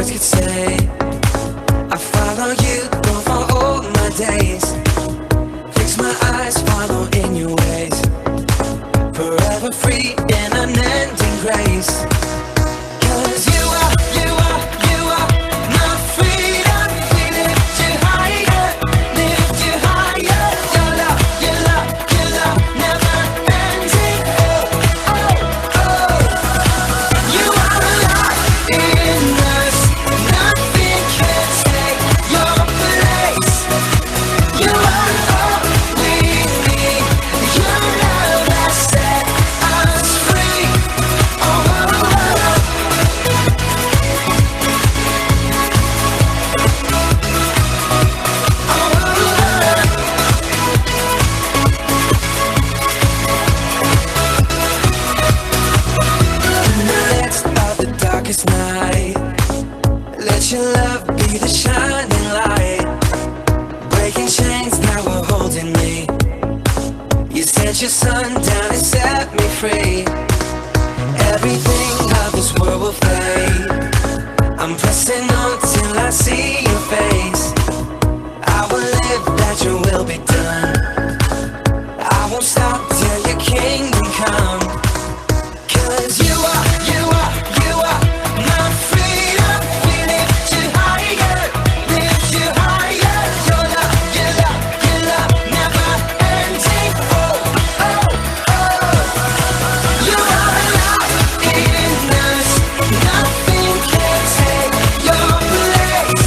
words could say. I follow you, go for all my days. Fix my eyes, follow in your ways. Forever free in unending grace. 'Cause you are my freedom. We lift you higher, lift you higher. Your love, your love, your love never ending. Oh, oh, oh. You are alive in us. Nothing can take your place. You are all we need. Your love has set us free. Oh, oh, oh. In the midst of the darkest night, let your love be the shining light. Breaking chains, now we're holding me. You sent your sun down and set me free. Everything of this world will fade. I'm pressing on till I see your face. I will live that your will be done. I won't stop till your kingdom come. 'Cause you are my freedom. We lift you higher, lift you higher. Your love, your love, your love never ending. Oh, oh, oh. You are alive in us. Nothing can take your place.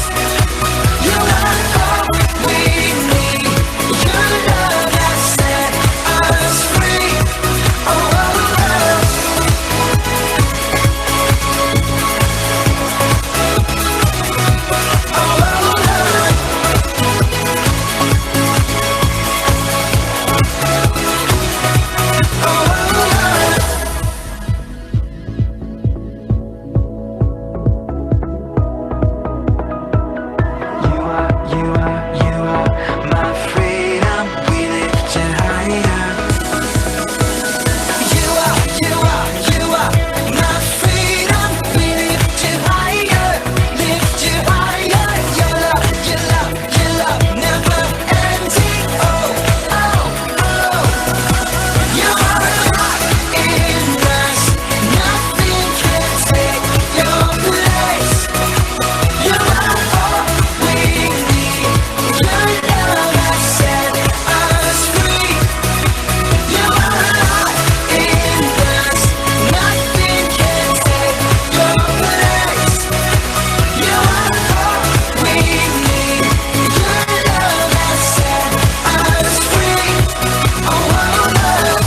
You are all we need. Your love has set us free. Oh, oh, oh. You are my freedom. We lift you higher. You are my freedom. We lift you higher, lift you higher. Your love, your love, your love never ending. Oh, oh, oh. You are alive in us. Nothing can take your place. You are all we need. Your love has set us free. You are alive in us. Nothing can take your place. You are all we need. Your love has set us free. Oh, oh, oh.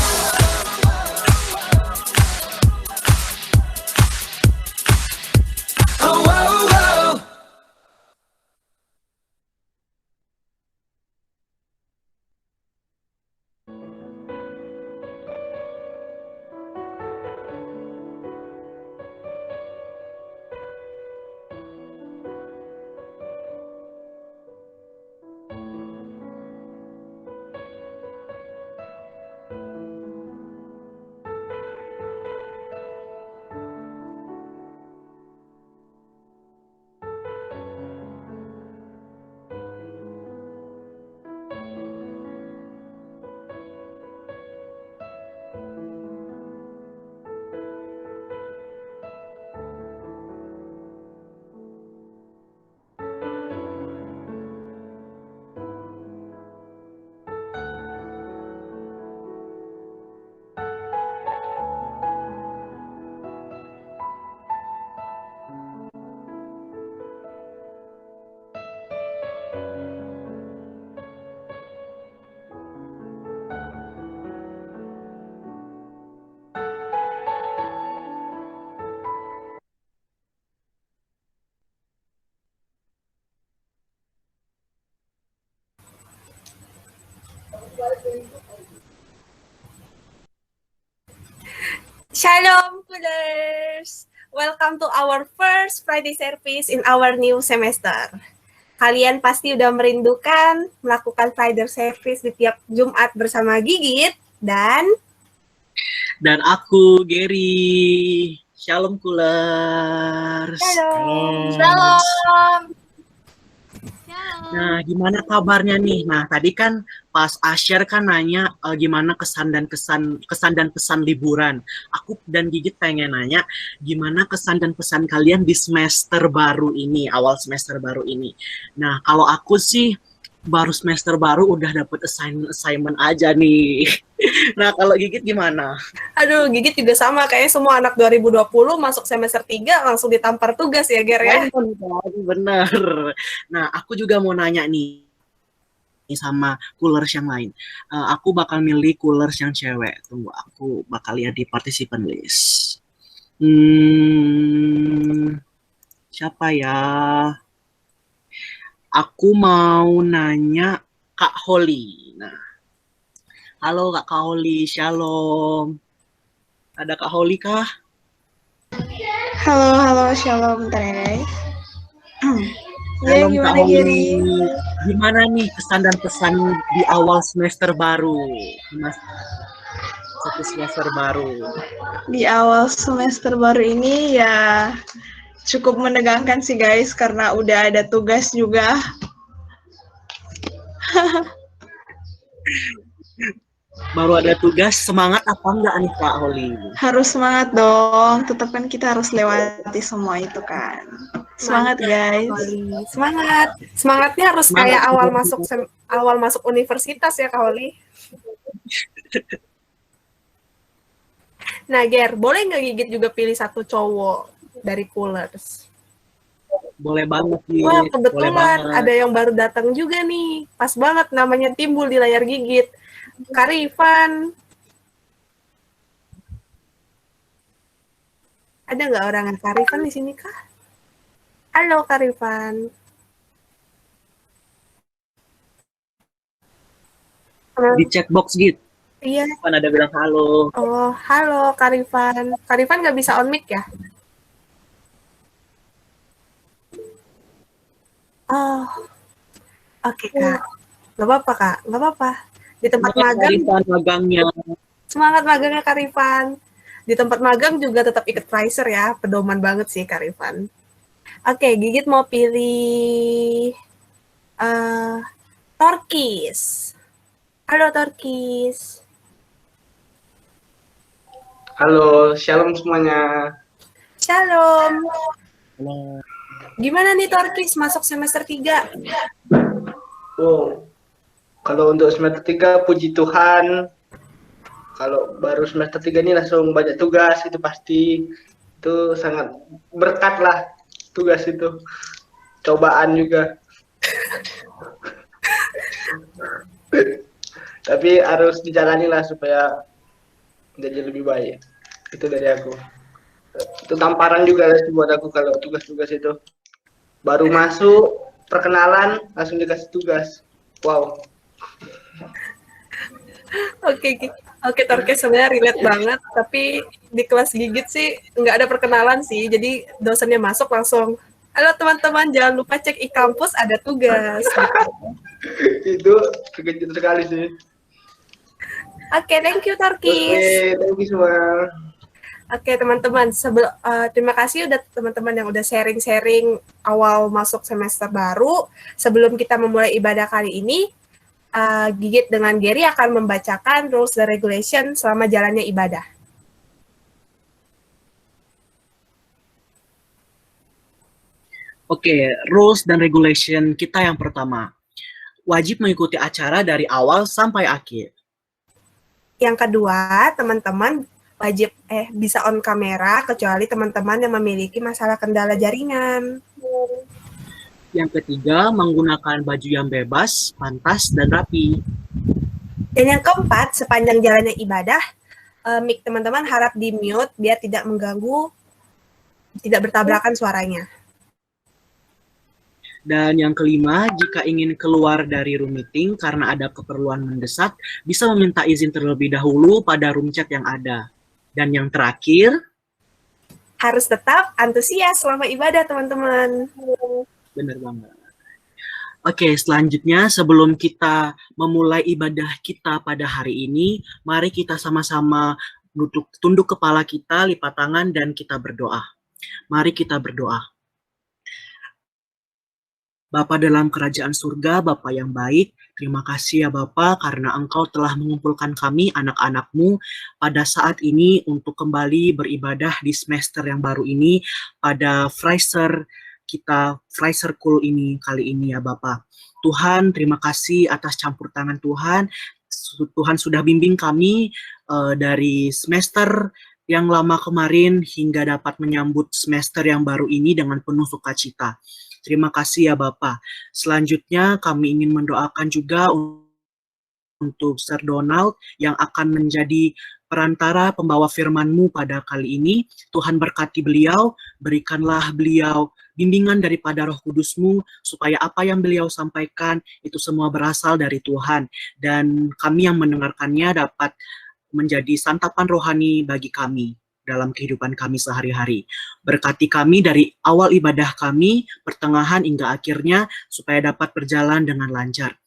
Oh, oh, oh. Shalom, Coolers! Welcome to our first Friday service in our new semester. Kalian pasti udah merindukan melakukan Friday service di tiap Jumat bersama Gigit dan aku, Gary. Shalom Kulers. Shalom. Shalom. Nah, gimana kabarnya nih? Nah, tadi kan pas Asher kan nanya gimana kesan dan pesan liburan. Aku dan Gigit pengen nanya gimana kesan dan pesan kalian di semester baru ini, awal semester baru ini. Nah, kalau aku sih baru semester baru udah dapet assignment aja nih. Nah, kalau Gigit gimana? Aduh, Gigit juga sama. Kayaknya semua anak 2020 masuk semester 3 langsung ditampar tugas ya, Ger ya? Bener. Nah, aku juga mau nanya nih sama coolers yang lain. Aku bakal milih coolers yang cewek. Tunggu, aku bakal lihat di participant list. Siapa ya? Aku mau nanya Kak Holly. Nah, halo Kak Holly, shalom. Ada Kak Holly kah? Halo, shalom, bentar ya guys. Ya, Shalom Kak gimana Holly. Giri? Gimana nih kesan dan pesan di awal semester baru? Satu semester baru. Di awal semester baru ini ya cukup menegangkan sih guys, karena udah ada tugas juga. Baru ada tugas, semangat apa enggak nih Kak Holly? Harus semangat dong, tetap kan kita harus lewati semua itu kan. Semangat guys. Holly. Semangat. Semangatnya harus Semangat. kayak awal masuk universitas ya, Kak Holly. Nah, Ger, boleh nggak Gigit juga pilih satu cowok dari coolers? Boleh banget nih. Wah, Boleh kebetulan banget. ada yang baru datang juga nih. Pas banget namanya timbul di layar Gigit. Karifan. Ada nggak orang yang Karifan di sini kah? Halo Karifan. Di chatbox gitu. Iya. Kan ada bilang halo. Oh, halo Karifan. Karifan nggak bisa on mic ya? Oh, oke Kak. Nggak apa-apa Kak, nggak apa-apa. Di tempat magang, Karifan magangnya. semangat magangnya Karifan. Di tempat magang juga tetap ikut Pricer ya, pedoman banget sih Karifan. Oke, Gigit mau pilih Torkis. Halo Torkis. Halo, shalom semuanya. Shalom. Halo. Gimana nih Torkis masuk semester 3? Wow, kalau untuk semester 3 puji Tuhan. Kalau baru semester 3 ini langsung banyak tugas, itu pasti. Itu sangat berkat lah tugas itu. Cobaan juga. Tapi harus dijalani lah supaya jadi lebih baik. Itu dari aku. Itu tamparan juga sih buat aku kalau tugas-tugas itu. Baru masuk, perkenalan, langsung dikasih tugas. Wow. Oke, Torkis sebenarnya relate banget, tapi di kelas Gigit sih nggak ada perkenalan sih, jadi dosennya masuk langsung, halo teman-teman, jangan lupa cek e-kampus, ada tugas. Itu terkejut sekali sih. Oke, thank you Torkis. Oke, thank you semua. Oke teman-teman, terima kasih udah teman-teman yang udah sharing-sharing awal masuk semester baru. Sebelum kita memulai ibadah kali ini, Gigit dengan Gary akan membacakan rules dan regulation selama jalannya ibadah. Oke, rules dan regulation kita yang pertama. Wajib mengikuti acara dari awal sampai akhir. Yang kedua, teman-teman wajib bisa on kamera kecuali teman-teman yang memiliki masalah kendala jaringan. Yang ketiga, menggunakan baju yang bebas, pantas, dan rapi. Dan yang keempat, sepanjang jalannya ibadah, mic teman-teman harap di-mute biar tidak mengganggu, tidak bertabrakan suaranya. Dan yang kelima, jika ingin keluar dari room meeting karena ada keperluan mendesak, bisa meminta izin terlebih dahulu pada room chat yang ada. Dan yang terakhir, harus tetap antusias selama ibadah, teman-teman. benar banget. Oke, selanjutnya sebelum kita memulai ibadah kita pada hari ini, mari kita sama-sama tunduk kepala kita, lipat tangan, dan kita berdoa. Mari kita berdoa. Bapa dalam kerajaan surga, Bapa yang baik, terima kasih ya Bapa karena Engkau telah mengumpulkan kami anak-anak-Mu pada saat ini untuk kembali beribadah di semester yang baru ini pada Freiser School ini kali ini ya Bapa. Tuhan, terima kasih atas campur tangan Tuhan. Tuhan sudah bimbing kami dari semester yang lama kemarin hingga dapat menyambut semester yang baru ini dengan penuh sukacita. Terima kasih ya Bapak. Selanjutnya kami ingin mendoakan juga untuk Sir Donald yang akan menjadi perantara pembawa firman-Mu pada kali ini. Tuhan berkati beliau, berikanlah beliau bimbingan daripada Roh Kudus-Mu, supaya apa yang beliau sampaikan itu semua berasal dari Tuhan. Dan kami yang mendengarkannya dapat menjadi santapan rohani bagi kami dalam kehidupan kami sehari-hari. Berkati kami dari awal ibadah kami, pertengahan hingga akhirnya, supaya dapat berjalan dengan lancar.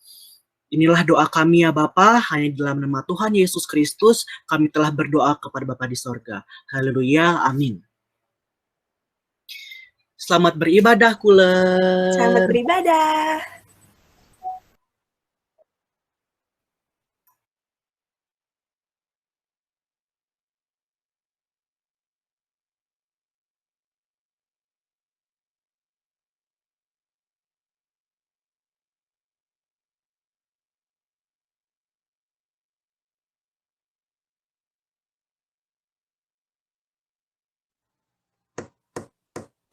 Inilah doa kami ya Bapa, hanya di dalam nama Tuhan Yesus Kristus, kami telah berdoa kepada Bapa di sorga. Haleluya, amin. Selamat beribadah, Kuler. Selamat beribadah.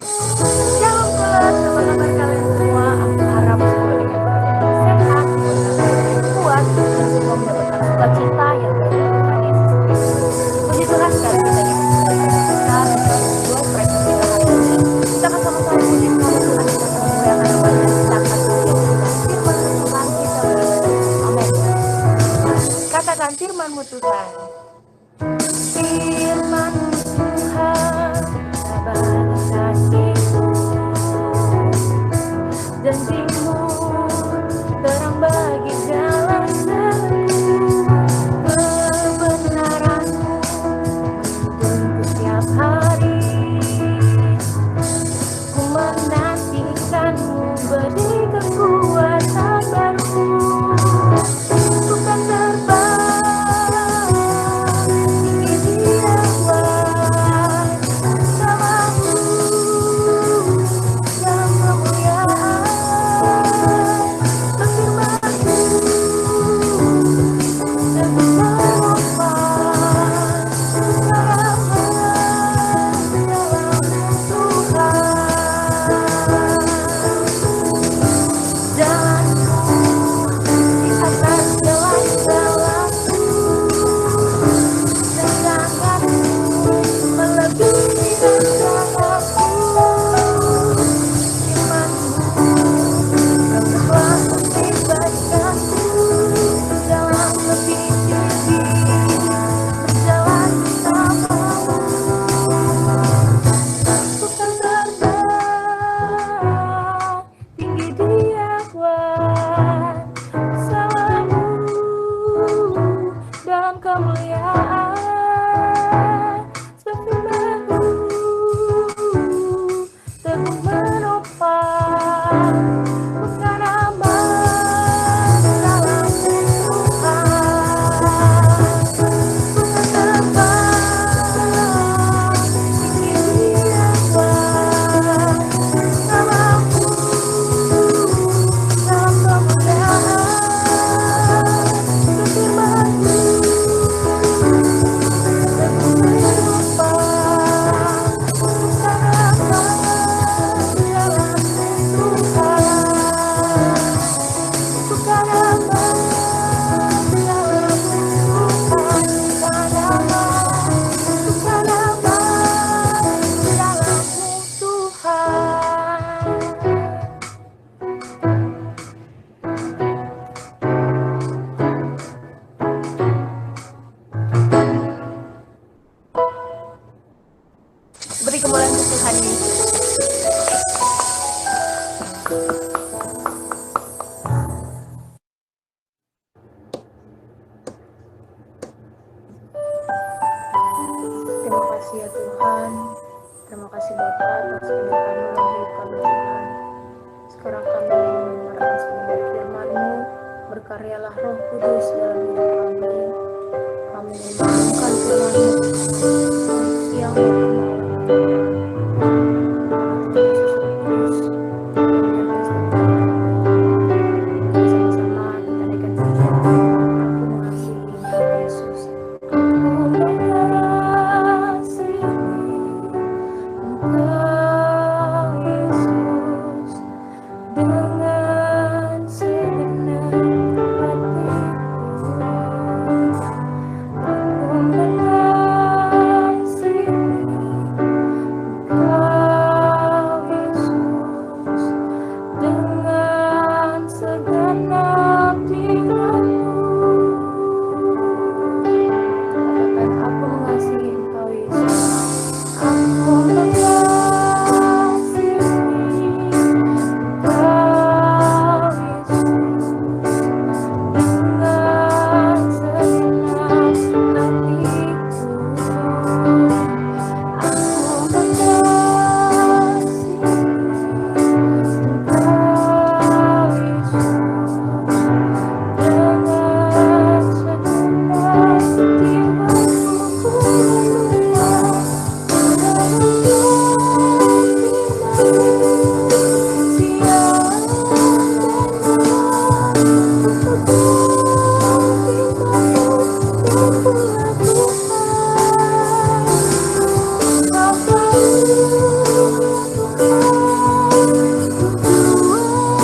Shalom Kuler, apa kabar kalian semua? Aku harap semoga dengan sehat, kuat, dan semua mendapatkan sukacita yang dari Tuhan Yesus Kristus. Puji Tuhan sekali kita yang kita dua proyek kita hari ini. Kita akan sama-sama puji nama Tuhan, kita akan memuliakan namanya, kita akan menyaksikan firman Tuhan kita beribadah. Amin. Katakan firman-Mu Tuhan. Firman-Mu Tuhan, sabar kasih-Mu, janji-Mu terang bagi jalanku, kebenaran-Mu menuntun setiap hari. Ku menantikan-Mu beri kekuatan baru. Ku kan terbang tinggi di awan, bersama-Mu dalam kemuliaan. Berfirman-Mu dengan menyapa, dalam Tuhan. Jalanku di atas jalan-jalanku, sedangkanmu melebihi rencanaku. Firman-Mu telah membebaskanku, jalan lebih tinggi, berjalan bersama-Mu. Ku kan terbang tinggi di awan, bersama-Mu dalam kemuliaan. Sefirman-Mu teguh menopang, bukan aman dalam Tuhan. Bukan terbang tinggi di awan, bersama-Mu dalam kemuliaan. Sefirman-Mu teguh menopang, bukan aman dalam Tuhan. Bukan aman dalam Tuhan. Bukan aman, bukan aman dalam Tuhan. Beri kemuliaan untuk Tuhan Yesus. sekarang kami mendengar atas pendengar firman-Mu, berkaryalah Roh Kudus dalam hidup kami. Kami merenungkan firman-Mu siang maupun malam. Yesus Roh Kudus, biarlah setiap kami bersama-sama kita naikkan pujian. Aku mengasihi Engkau Yesus. Aku mengasihi Engkau Yesus dengan segenap hatiku. Aku mengasihi Engkau Yesus dengan segenap jiwaku. Katakan, aku mengasihi Engkau Yesus. Aku mengasihi Engkau Yesus dengan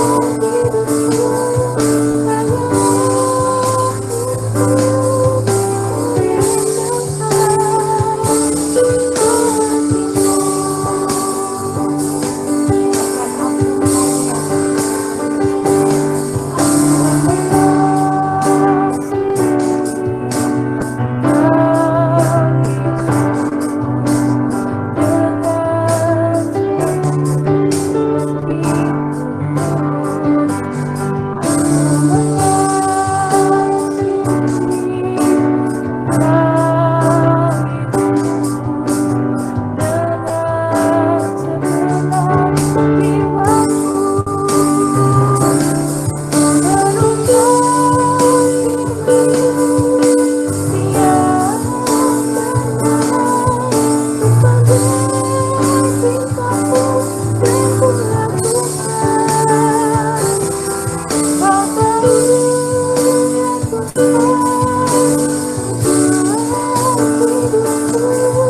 segenap hatiku. Aku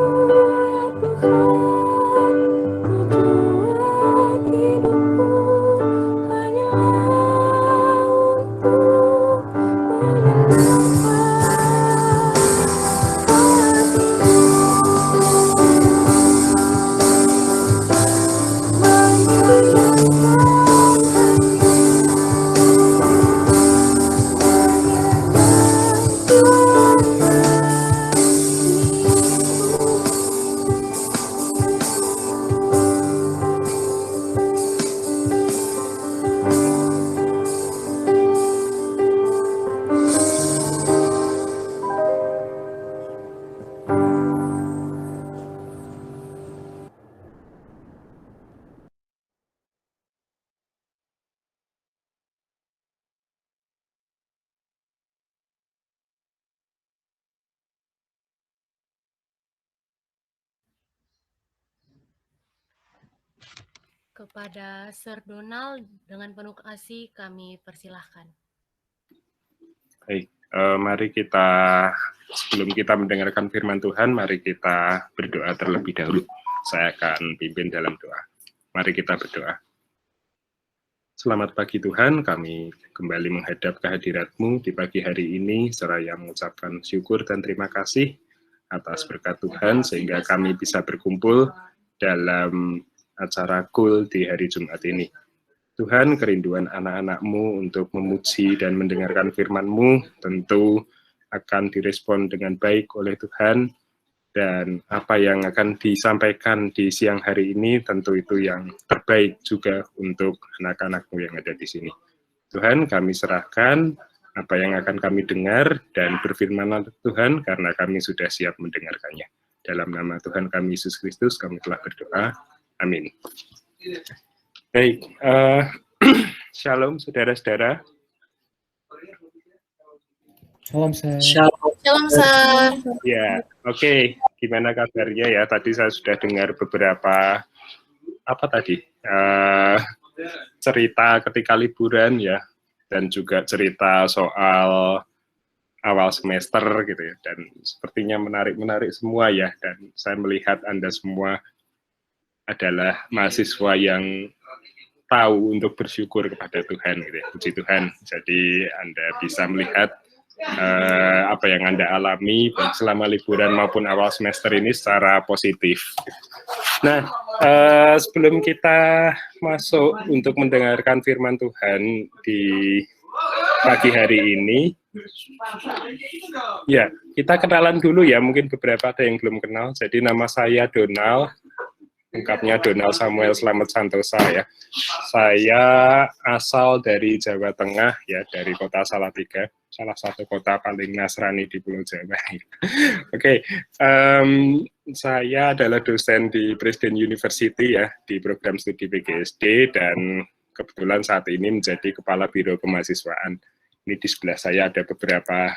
mengasihi Engkau Yesus dengan segenap jiwaku. Kepada Sir Donald dengan penuh kasih kami persilahkan. Baik, mari kita sebelum kita mendengarkan firman Tuhan, mari kita berdoa terlebih dahulu. Saya akan pimpin dalam doa. Mari kita berdoa. Selamat pagi Tuhan, kami kembali menghadap kehadirat-Mu di pagi hari ini, seraya mengucapkan syukur dan terima kasih atas berkat Tuhan, sehingga kami bisa berkumpul dalam acara Kul di hari Jumat ini. Tuhan, kerinduan anak-anak-Mu untuk memuji dan mendengarkan firman-Mu tentu akan direspon dengan baik oleh Tuhan, dan apa yang akan disampaikan di siang hari ini tentu itu yang terbaik juga untuk anak-anakmu yang ada di sini. Tuhan, kami serahkan apa yang akan kami dengar dan berfirman Tuhan karena kami sudah siap mendengarkannya. Dalam nama Tuhan kami Yesus Kristus kami telah berdoa. Amin. Baik, shalom saudara-saudara. Shalom, Sir. Shalom, Sir. Ya, oke. Gimana kabarnya ya? Tadi saya sudah dengar beberapa cerita ketika liburan ya, dan juga cerita soal awal semester gitu ya. Dan sepertinya menarik semua ya. Dan saya melihat Anda semua adalah mahasiswa yang tahu untuk bersyukur kepada Tuhan gitu ya. Puji Tuhan. Jadi Anda bisa melihat apa yang Anda alami baik selama liburan maupun awal semester ini secara positif. Nah, sebelum kita masuk untuk mendengarkan firman Tuhan di pagi hari ini, ya kita kenalan dulu ya, mungkin beberapa ada yang belum kenal. Jadi nama saya Donald, lengkapnya Donald Samuel Slamet Santosa ya. Saya asal dari Jawa Tengah ya, dari kota Salatiga, salah satu kota paling Nasrani di Pulau Jawa. Oke, saya adalah dosen di Presiden University ya, di program studi PGSD, dan kebetulan saat ini menjadi Kepala Biro Kemahasiswaan. Ini di sebelah saya ada beberapa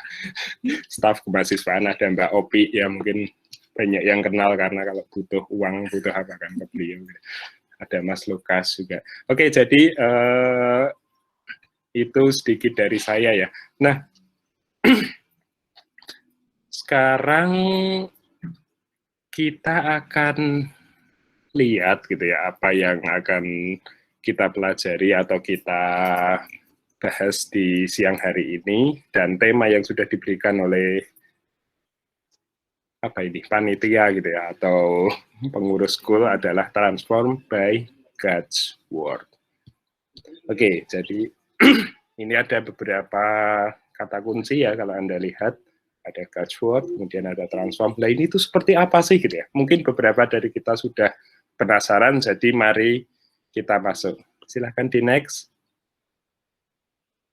staf kemahasiswaan, ada Mbak Opi ya, mungkin banyak yang kenal karena kalau butuh uang, butuh apa kan ke beliau. Ada Mas Lukas juga. Oke, jadi itu sedikit dari saya ya. Nah, sekarang kita akan lihat gitu ya, apa yang akan kita pelajari atau kita bahas di siang hari ini, dan tema yang sudah diberikan oleh panitia gitu ya, atau pengurus school adalah Transformed by God's Word. Oke, jadi ini ada beberapa kata kunci ya kalau Anda lihat, ada God's Word, kemudian ada Transform. Nah ini tuh seperti apa sih gitu ya? Mungkin beberapa dari kita sudah penasaran, jadi mari kita masuk. Silahkan di next.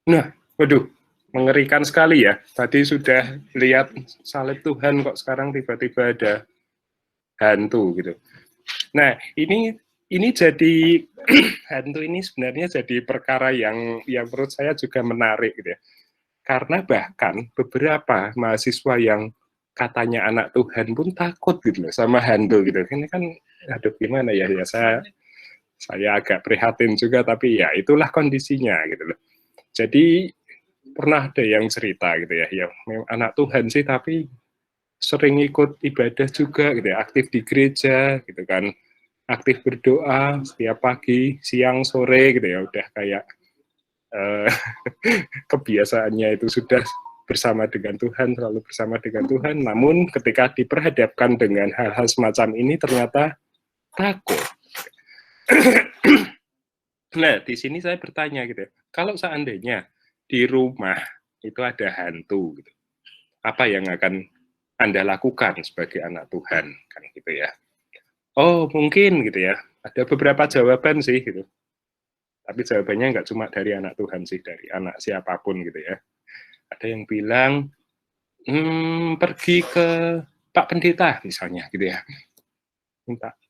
Nah, waduh, mengerikan sekali ya. Tadi sudah lihat salib Tuhan, kok sekarang tiba-tiba ada hantu gitu. Nah, ini jadi hantu ini sebenarnya jadi perkara yang menurut saya juga menarik gitu ya. Karena bahkan beberapa mahasiswa yang katanya anak Tuhan pun takut gitu loh sama hantu gitu. Ini kan aduh gimana ya, saya agak prihatin juga, tapi ya itulah kondisinya gitu loh. Jadi pernah ada yang cerita gitu ya, yang anak Tuhan sih tapi sering ikut ibadah juga gitu ya, aktif di gereja gitu kan, aktif berdoa setiap pagi, siang, sore gitu ya, udah kayak kebiasaannya itu sudah bersama dengan Tuhan, selalu bersama dengan Tuhan, namun ketika diperhadapkan dengan hal-hal semacam ini ternyata takut. Nah, di sini saya bertanya gitu ya, kalau seandainya di rumah itu ada hantu gitu, apa yang akan Anda lakukan sebagai anak Tuhan kan gitu ya? Oh, mungkin gitu ya, ada beberapa jawaban sih gitu. Tapi jawabannya nggak cuma dari anak Tuhan sih, dari anak siapapun gitu ya. Ada yang bilang, pergi ke Pak Pendeta misalnya gitu ya.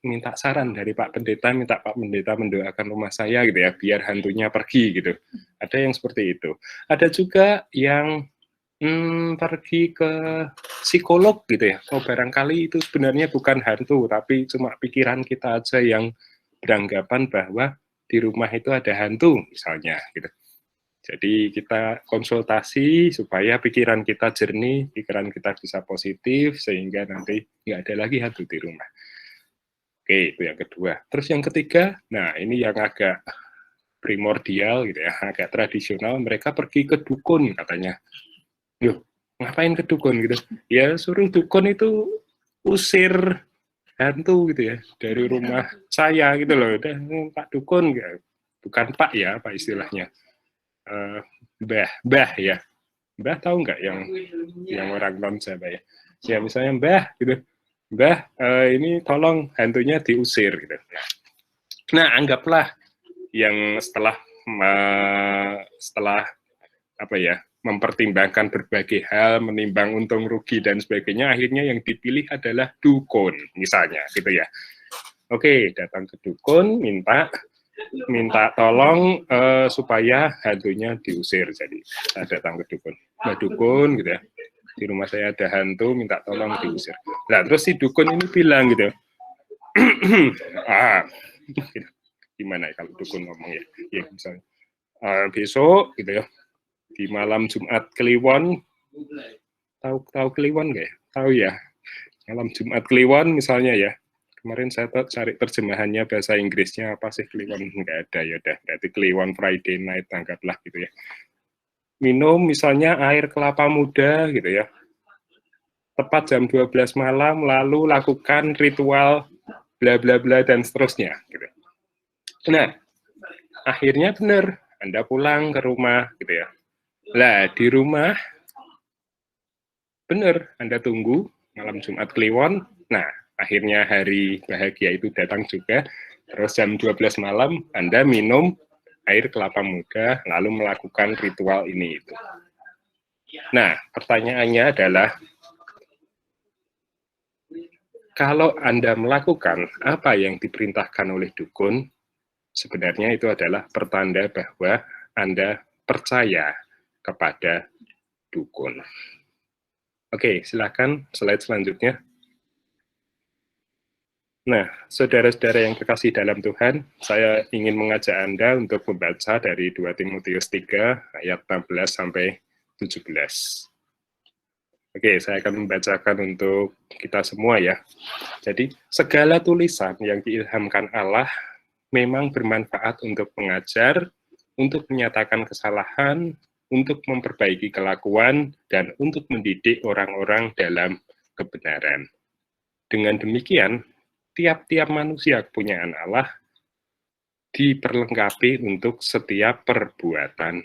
Minta saran dari Pak Pendeta, minta Pak Pendeta mendoakan rumah saya gitu ya, biar hantunya pergi gitu. Ada yang seperti itu. Ada juga yang pergi ke psikolog gitu ya. Oh, barangkali itu sebenarnya bukan hantu, tapi cuma pikiran kita aja yang beranggapan bahwa di rumah itu ada hantu misalnya gitu. Jadi kita konsultasi supaya pikiran kita jernih, pikiran kita bisa positif sehingga nanti nggak ada lagi hantu di rumah. Oke, itu yang kedua. Terus yang ketiga, nah ini yang agak primordial gitu ya, agak tradisional, mereka pergi ke dukun katanya. Yuk, ngapain ke dukun gitu? Ya suruh dukun itu usir hantu gitu ya dari rumah saya gitu loh. Udah Pak Dukun, bukan Pak ya, apa istilahnya, Mbah ya. Mbah tahu nggak yang orang non Jawa ya? Ya misalnya Mbah gitu, Mbah ini tolong hantunya diusir gitu. Nah anggaplah yang setelah apa ya, mempertimbangkan berbagai hal, menimbang untung rugi dan sebagainya, akhirnya yang dipilih adalah dukun misalnya gitu ya. Oke, datang ke dukun, minta tolong supaya hantunya diusir. Jadi saya datang ke dukun, Mbak dukun gitu ya, di rumah saya ada hantu, minta tolong diusir. Nah terus si dukun ini bilang gitu, gitu. Gimana ya kalau dukun ngomong ya misalnya besok gitu ya, di malam Jumat Kliwon, tahu Kliwon nggak ya? Tahu ya, malam Jumat Kliwon misalnya ya. Kemarin saya cari terjemahannya bahasa Inggrisnya apa sih Kliwon, nggak ada ya udah, berarti Kliwon Friday night anggaplah gitu ya. Minum misalnya air kelapa muda gitu ya. Tepat jam 12 malam, lalu lakukan ritual bla bla bla dan seterusnya gitu. Nah, akhirnya benar, Anda pulang ke rumah gitu ya. Lah, di rumah, benar, Anda tunggu malam Jumat Kliwon. Nah, akhirnya hari bahagia itu datang juga. Terus jam 12 malam, Anda minum air kelapa muda, lalu melakukan ritual ini itu. Nah, pertanyaannya adalah, kalau Anda melakukan apa yang diperintahkan oleh dukun, sebenarnya itu adalah pertanda bahwa Anda percaya kepada dukun. Oke, silakan slide selanjutnya. Nah, saudara-saudara yang kekasih dalam Tuhan, saya ingin mengajak Anda untuk membaca dari 2 Timotius 3 ayat 16 sampai 17. Oke, saya akan membacakan untuk kita semua ya. Jadi, segala tulisan yang diilhamkan Allah memang bermanfaat untuk mengajar, untuk menyatakan kesalahan, untuk memperbaiki kelakuan, dan untuk mendidik orang-orang dalam kebenaran. Dengan demikian, tiap-tiap manusia kepunyaan Allah diperlengkapi untuk setiap perbuatan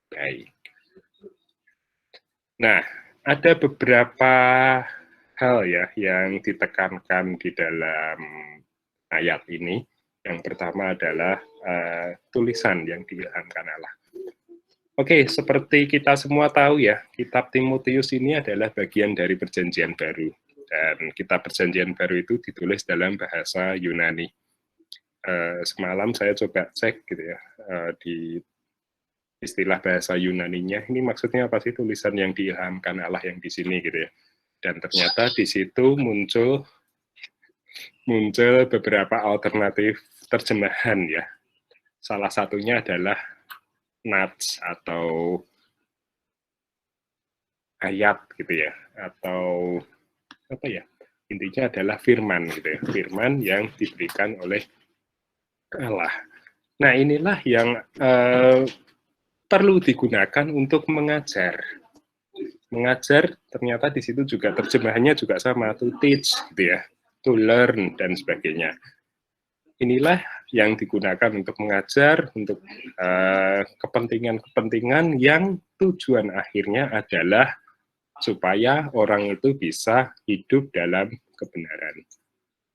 baik. Nah, ada beberapa hal ya yang ditekankan di dalam ayat ini. Yang pertama adalah tulisan yang diilhamkan Allah. Oke, seperti kita semua tahu ya, kitab Timotius ini adalah bagian dari Perjanjian Baru. Dan kitab Perjanjian Baru itu ditulis dalam bahasa Yunani. Semalam saya coba cek gitu ya, di istilah bahasa Yunaninya, ini maksudnya apa sih tulisan yang diilhamkan Allah yang di sini gitu ya. Dan ternyata di situ muncul beberapa alternatif terjemahan ya. Salah satunya adalah nats atau ayat gitu ya, atau apa ya, intinya adalah firman gitu ya, firman yang diberikan oleh Allah. Nah inilah yang perlu digunakan untuk mengajar. Mengajar ternyata di situ juga terjemahannya juga sama, to teach gitu ya, to learn dan sebagainya. Inilah yang digunakan untuk mengajar, untuk kepentingan-kepentingan yang tujuan akhirnya adalah supaya orang itu bisa hidup dalam kebenaran.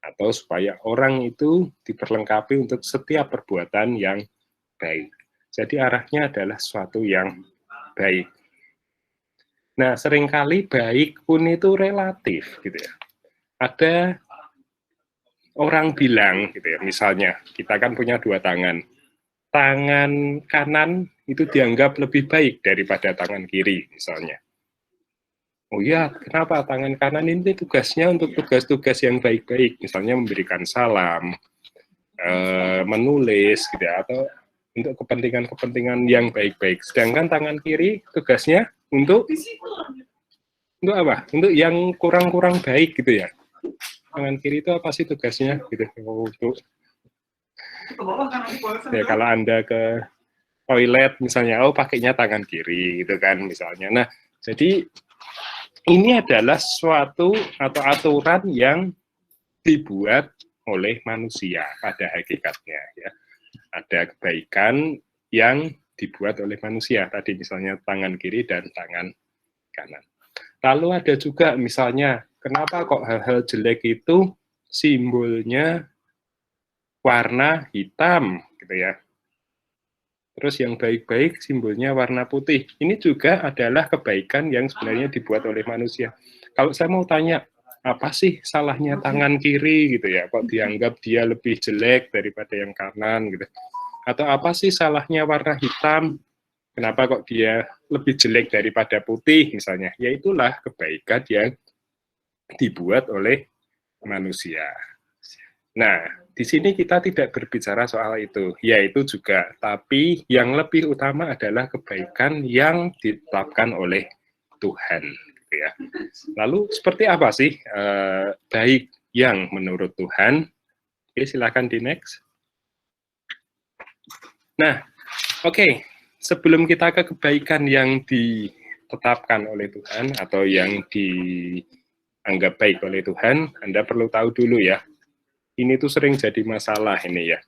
Atau supaya orang itu diperlengkapi untuk setiap perbuatan yang baik. Jadi arahnya adalah sesuatu yang baik. Nah, seringkali baik pun itu relatif gitu ya. Ada orang bilang gitu ya, misalnya kita kan punya 2 tangan. Tangan kanan itu dianggap lebih baik daripada tangan kiri misalnya. Oh ya, kenapa tangan kanan ini tugasnya untuk tugas-tugas yang baik-baik, misalnya memberikan salam, menulis gitu ya, atau untuk kepentingan-kepentingan yang baik-baik. Sedangkan tangan kiri tugasnya untuk apa? Untuk yang kurang-kurang baik gitu ya. Tangan kiri itu apa sih tugasnya gitu untuk ya kalau Anda ke toilet misalnya, oh pakainya tangan kiri gitu kan misalnya. Nah, jadi ini adalah suatu atau aturan yang dibuat oleh manusia pada hakikatnya ya. Ada kebaikan yang dibuat oleh manusia. Tadi misalnya tangan kiri dan tangan kanan. Lalu ada juga misalnya, kenapa kok hal-hal jelek itu simbolnya warna hitam gitu ya. Terus yang baik-baik simbolnya warna putih. Ini juga adalah kebaikan yang sebenarnya dibuat oleh manusia. Kalau saya mau tanya, apa sih salahnya tangan kiri gitu ya? Kok dianggap dia lebih jelek daripada yang kanan gitu? Atau apa sih salahnya warna hitam? Kenapa kok dia lebih jelek daripada putih misalnya? Ya itulah kebaikan yang dibuat oleh manusia. Nah, di sini kita tidak berbicara soal itu, yaitu juga, tapi yang lebih utama adalah kebaikan yang ditetapkan oleh Tuhan. Gitu ya. Lalu seperti apa sih baik yang menurut Tuhan? Oke, silakan di next. Nah, oke, sebelum kita ke kebaikan yang ditetapkan oleh Tuhan atau yang dianggap baik oleh Tuhan, Anda perlu tahu dulu ya. Ini tuh sering jadi masalah ini ya,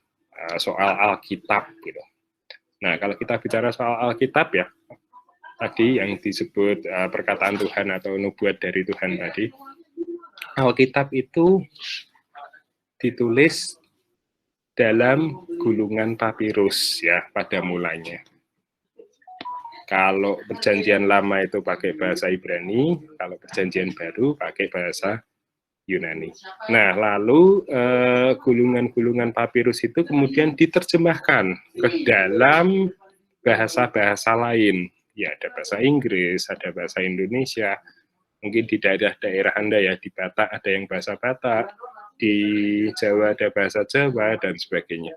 soal Alkitab gitu. Nah, kalau kita bicara soal Alkitab ya, tadi yang disebut perkataan Tuhan atau nubuat dari Tuhan tadi, Alkitab itu ditulis dalam gulungan papirus ya pada mulanya. Kalau perjanjian lama itu pakai bahasa Ibrani, kalau perjanjian baru pakai bahasa Yunani. Nah, lalu gulungan-gulungan papirus itu kemudian diterjemahkan ke dalam bahasa-bahasa lain. Ya, ada bahasa Inggris, ada bahasa Indonesia. Mungkin di daerah-daerah Anda ya, di Batak ada yang bahasa Batak, di Jawa ada bahasa Jawa, dan sebagainya.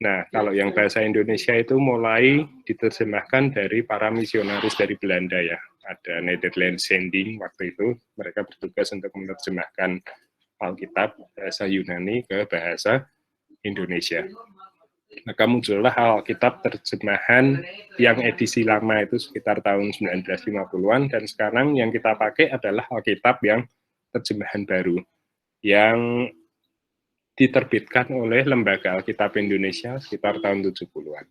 Nah, kalau yang bahasa Indonesia itu mulai diterjemahkan dari para misionaris dari Belanda ya. Ada Netherlands Sending waktu itu, mereka bertugas untuk menerjemahkan Alkitab bahasa Yunani ke bahasa Indonesia. Maka muncullah Alkitab terjemahan yang edisi lama itu sekitar tahun 1950-an, dan sekarang yang kita pakai adalah Alkitab yang terjemahan baru, yang diterbitkan oleh Lembaga Alkitab Indonesia sekitar tahun 70-an.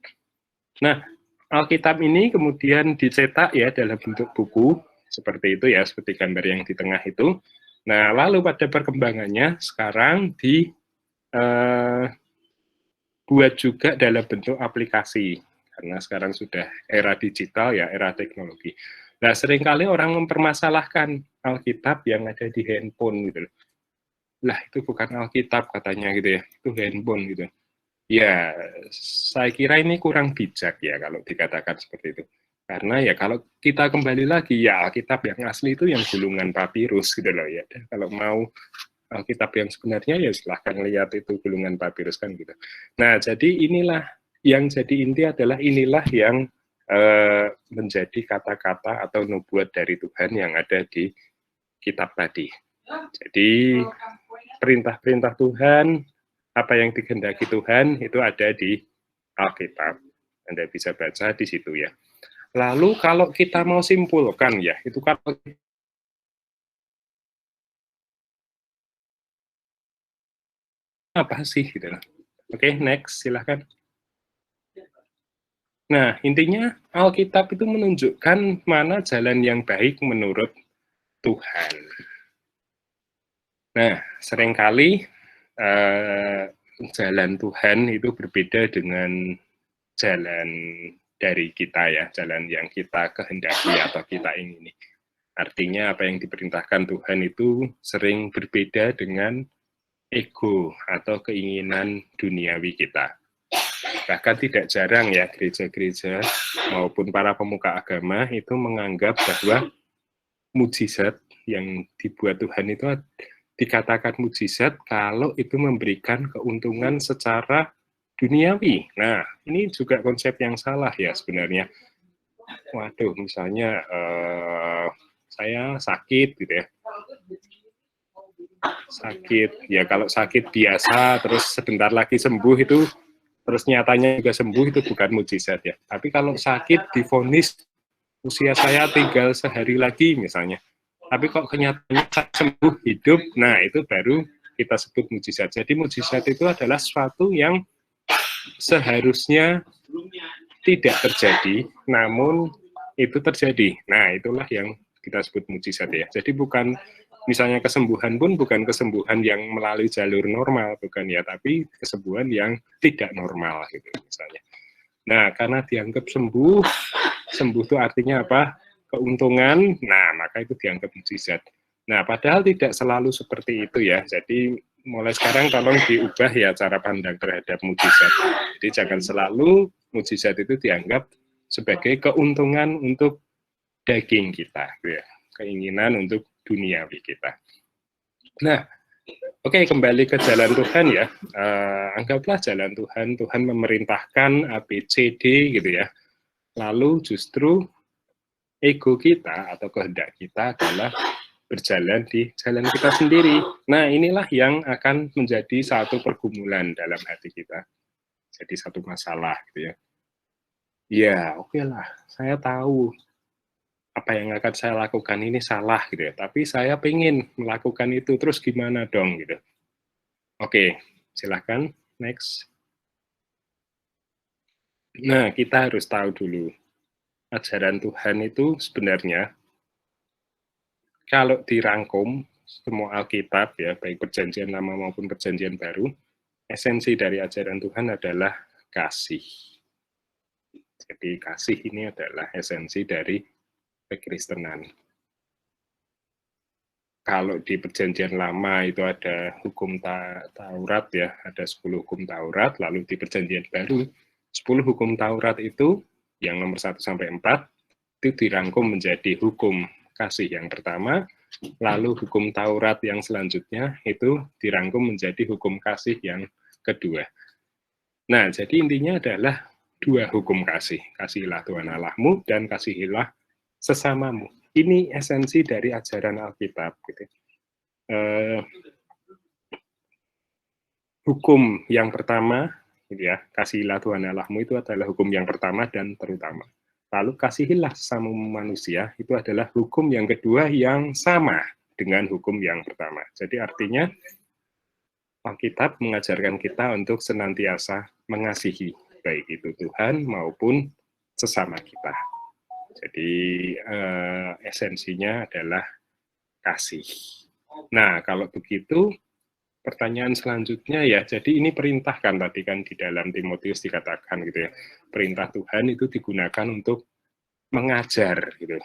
Nah, Alkitab ini kemudian dicetak ya dalam bentuk buku, seperti itu ya, seperti gambar yang di tengah itu. Nah, lalu pada perkembangannya sekarang dibuat juga dalam bentuk aplikasi, karena sekarang sudah era digital ya, era teknologi. Nah, seringkali orang mempermasalahkan Alkitab yang ada di handphone gitu. Lah, itu bukan Alkitab katanya gitu ya, itu handphone gitu. Ya, saya kira ini kurang bijak ya kalau dikatakan seperti itu. Karena ya kalau kita kembali lagi, ya Alkitab yang asli itu yang gulungan papirus gitu loh ya. Kalau mau Alkitab yang sebenarnya ya silahkan lihat itu gulungan papirus kan gitu. Nah, jadi inilah yang jadi inti adalah inilah yang menjadi kata-kata atau nubuat dari Tuhan yang ada di kitab tadi. Jadi perintah-perintah Tuhan, apa yang dikehendaki Tuhan itu ada di Alkitab. Anda bisa baca di situ ya. Lalu kalau kita mau simpulkan ya, itu kalau apa sih gitu. Oke, next silahkan. Nah, intinya Alkitab itu menunjukkan mana jalan yang baik menurut Tuhan. Nah, seringkali jalan Tuhan itu berbeda dengan jalan dari kita ya, jalan yang kita kehendaki atau kita ingini. Artinya apa yang diperintahkan Tuhan itu sering berbeda dengan ego atau keinginan duniawi kita. Bahkan tidak jarang ya gereja-gereja maupun para pemuka agama itu menganggap bahwa mujizat yang dibuat Tuhan itu dikatakan mujizat kalau itu memberikan keuntungan secara duniawi. Nah, ini juga konsep yang salah ya sebenarnya. Waduh, misalnya saya sakit gitu ya. Sakit, ya kalau sakit biasa terus sebentar lagi sembuh itu, terus nyatanya juga sembuh itu bukan mujizat ya. Tapi kalau sakit divonis usia saya tinggal sehari lagi misalnya, tapi kok kenyataannya sembuh hidup, nah itu baru kita sebut mujizat. Jadi mujizat itu adalah sesuatu yang seharusnya tidak terjadi, namun itu terjadi. Nah, itulah yang kita sebut mukjizat ya. Jadi bukan misalnya kesembuhan pun bukan kesembuhan yang melalui jalur normal, bukan ya, tapi kesembuhan yang tidak normal gitu misalnya. Nah, karena dianggap sembuh itu artinya apa? Keuntungan. Nah, maka itu dianggap mukjizat. Nah, padahal tidak selalu seperti itu ya. Jadi mulai sekarang tolong diubah ya cara pandang terhadap mukjizat. Jadi jangan selalu mukjizat itu dianggap sebagai keuntungan untuk daging kita, ya. Keinginan untuk duniawi kita. Nah, oke, kembali ke jalan Tuhan ya. Anggaplah jalan Tuhan, Tuhan memerintahkan A, B, C, D gitu ya. Lalu justru ego kita atau kehendak kita adalah berjalan di jalan kita sendiri. Nah, inilah yang akan menjadi satu pergumulan dalam hati kita. Jadi satu masalah gitu ya. Ya, oke lah, saya tahu apa yang akan saya lakukan ini salah gitu ya. Tapi saya pengen melakukan itu, terus gimana dong gitu. Oke, silakan next. Nah, kita harus tahu dulu ajaran Tuhan itu sebenarnya kalau dirangkum semua Alkitab ya, baik Perjanjian Lama maupun Perjanjian Baru, esensi dari ajaran Tuhan adalah kasih. Jadi kasih ini adalah esensi dari kekristenan. Kalau di Perjanjian Lama itu ada hukum Taurat ya, ada 10 hukum Taurat, lalu di Perjanjian Baru 10 hukum Taurat itu yang nomor 1 sampai 4 itu dirangkum menjadi hukum kasih yang pertama, lalu hukum Taurat yang selanjutnya itu dirangkum menjadi hukum kasih yang kedua. Nah, jadi intinya adalah 2 hukum kasih. Kasihilah Tuhan Allahmu dan kasihilah sesamamu. Ini esensi dari ajaran Alkitab. Gitu. Hukum yang pertama, gitu ya, kasihilah Tuhan Allahmu itu adalah hukum yang pertama dan terutama. Lalu kasihilah sesama manusia itu adalah hukum yang kedua yang sama dengan hukum yang pertama. Jadi artinya Alkitab mengajarkan kita untuk senantiasa mengasihi, baik itu Tuhan maupun sesama kita. Jadi esensinya adalah kasih. Nah, kalau begitu pertanyaan selanjutnya ya, jadi ini perintah kan tadi kan di dalam Timotius dikatakan gitu ya, perintah Tuhan itu digunakan untuk mengajar gitu.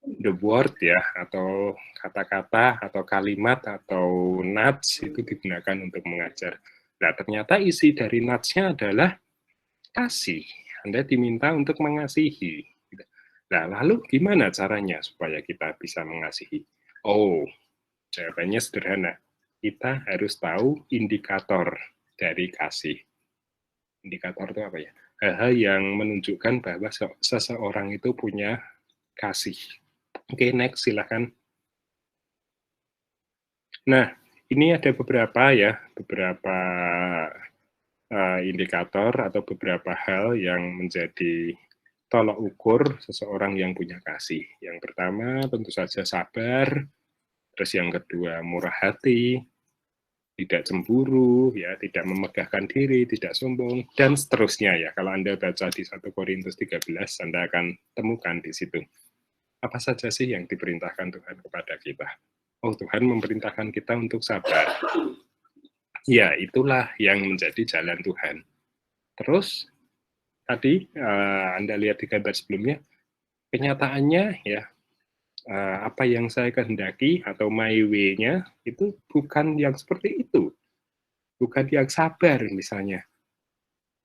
The word ya, atau kata-kata atau kalimat atau nats itu digunakan untuk mengajar. Nah, ternyata isi dari natsnya adalah kasih. Anda diminta untuk mengasihi. Nah, lalu gimana caranya supaya kita bisa mengasihi? Oh, jawabannya sederhana. Kita harus tahu indikator dari kasih. Indikator itu apa ya? Hal-hal yang menunjukkan bahwa seseorang itu punya kasih. Oke, next, silakan. Nah, ini ada beberapa ya, beberapa indikator atau beberapa hal yang menjadi tolak ukur seseorang yang punya kasih. Yang pertama tentu saja sabar, terus yang kedua murah hati, tidak cemburu, ya, tidak memegahkan diri, tidak sombong, dan seterusnya ya. Kalau Anda baca di 1 Korintus 13, Anda akan temukan di situ. Apa saja sih yang diperintahkan Tuhan kepada kita? Oh, Tuhan memerintahkan kita untuk sabar. Ya, itulah yang menjadi jalan Tuhan. Terus, tadi Anda lihat di gambar sebelumnya, kenyataannya ya, apa yang saya kehendaki atau my way-nya itu bukan yang seperti itu. Bukan yang sabar misalnya.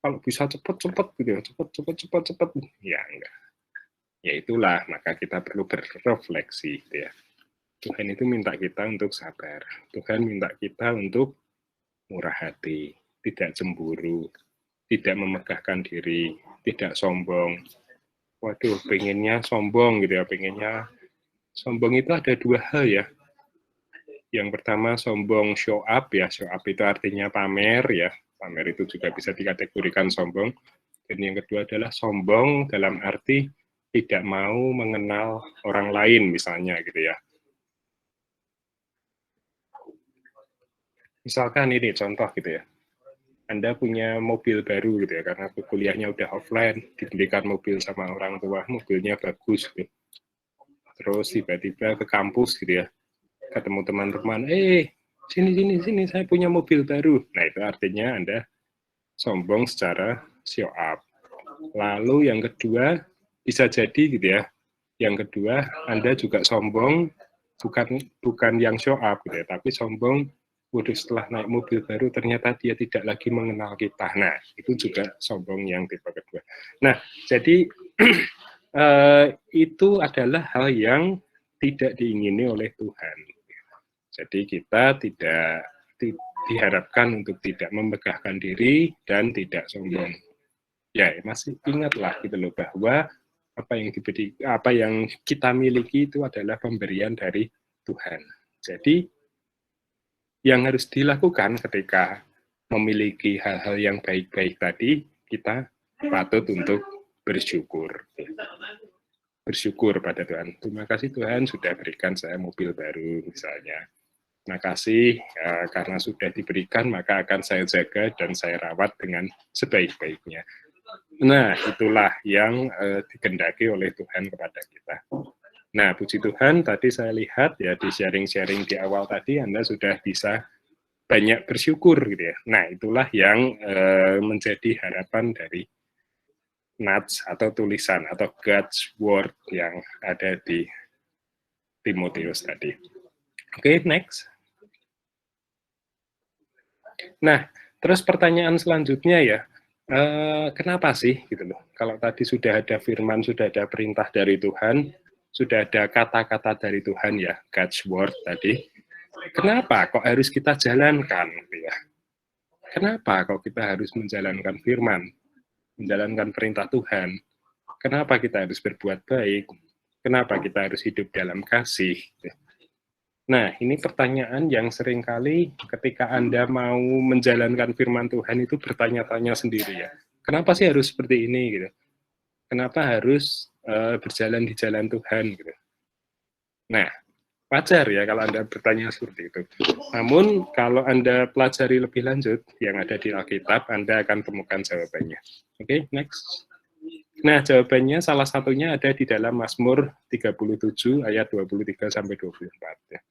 Kalau bisa cepat-cepat gitu ya, cepat. Ya, enggak. Ya itulah, maka kita perlu berrefleksi gitu ya. Tuhan itu minta kita untuk sabar. Tuhan minta kita untuk murah hati, tidak cemburu, tidak memegahkan diri, tidak sombong. Waduh, pengennya sombong gitu ya, pengennya sombong itu ada 2 hal ya. Yang pertama sombong show up ya, show up itu artinya pamer ya, pamer itu juga bisa dikategorikan sombong. Dan yang kedua adalah sombong dalam arti tidak mau mengenal orang lain misalnya gitu ya. Misalkan ini contoh gitu ya. Anda punya mobil baru gitu ya, karena kuliahnya udah offline, dibelikan mobil sama orang tua, mobilnya bagus gitu. Terus tiba-tiba ke kampus gitu ya, ketemu teman-teman, sini, saya punya mobil baru. Nah, itu artinya Anda sombong secara show up. Lalu yang kedua, bisa jadi gitu ya, yang kedua Anda juga sombong, bukan yang show up gitu ya, tapi sombong, waduh setelah naik mobil baru ternyata dia tidak lagi mengenal kita. Nah, itu juga sombong yang tipe kedua. Nah, jadi itu adalah hal yang tidak diingini oleh Tuhan. Jadi kita tidak diharapkan untuk tidak memegahkan diri dan tidak sombong. Ya, masih ingatlah gitu loh, bahwa apa yang kita miliki itu adalah pemberian dari Tuhan. Jadi yang harus dilakukan ketika memiliki hal-hal yang baik-baik tadi, kita patut untuk bersyukur. Bersyukur pada Tuhan. Terima kasih Tuhan sudah berikan saya mobil baru misalnya. Terima kasih karena sudah diberikan, maka akan saya jaga dan saya rawat dengan sebaik-baiknya. Nah, itulah yang dikehendaki oleh Tuhan kepada kita. Nah, puji Tuhan, tadi saya lihat ya di sharing-sharing di awal tadi, Anda sudah bisa banyak bersyukur gitu ya. Nah, itulah yang menjadi harapan dari nats atau tulisan atau God's Word yang ada di Timotius tadi. Oke, next. Nah, terus pertanyaan selanjutnya ya, kenapa sih gitu loh? Kalau tadi sudah ada firman, sudah ada perintah dari Tuhan, sudah ada kata-kata dari Tuhan ya, God's Word tadi, kenapa kok harus kita jalankan gitu ya? Kenapa kok kita harus menjalankan firman, menjalankan perintah Tuhan? Kenapa kita harus berbuat baik? Kenapa kita harus hidup dalam kasih? Nah, ini pertanyaan yang seringkali ketika Anda mau menjalankan firman Tuhan itu bertanya-tanya sendiri ya. Kenapa sih harus seperti ini gitu? Kenapa harus berjalan di jalan Tuhan gitu? Nah, wajar ya kalau Anda bertanya seperti itu. Namun kalau Anda pelajari lebih lanjut yang ada di Alkitab, Anda akan temukan jawabannya. Oke, next. Nah, jawabannya salah satunya ada di dalam Mazmur 37 ayat 23 sampai 24 ya.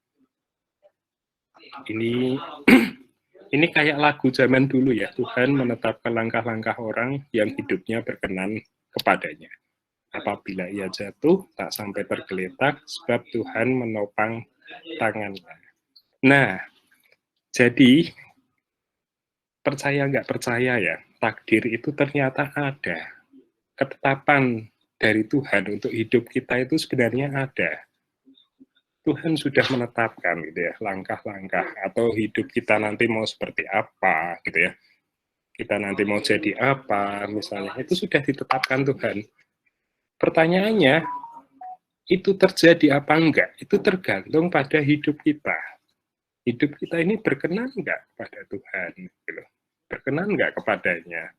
Ini kayak lagu zaman dulu ya. Tuhan menetapkan langkah-langkah orang yang hidupnya berkenan kepadanya. Apabila ia jatuh, tak sampai tergeletak, sebab Tuhan menopang tangannya. Nah, jadi percaya nggak percaya ya, takdir itu ternyata ada. Ketetapan dari Tuhan untuk hidup kita itu sebenarnya ada. Tuhan sudah menetapkan gitu ya, langkah-langkah atau hidup kita nanti mau seperti apa gitu ya. Kita nanti mau jadi apa misalnya, itu sudah ditetapkan Tuhan. Pertanyaannya, itu terjadi apa enggak? Itu tergantung pada hidup kita. Hidup kita ini berkenan enggak pada Tuhan? Gitu. Berkenan enggak kepadanya?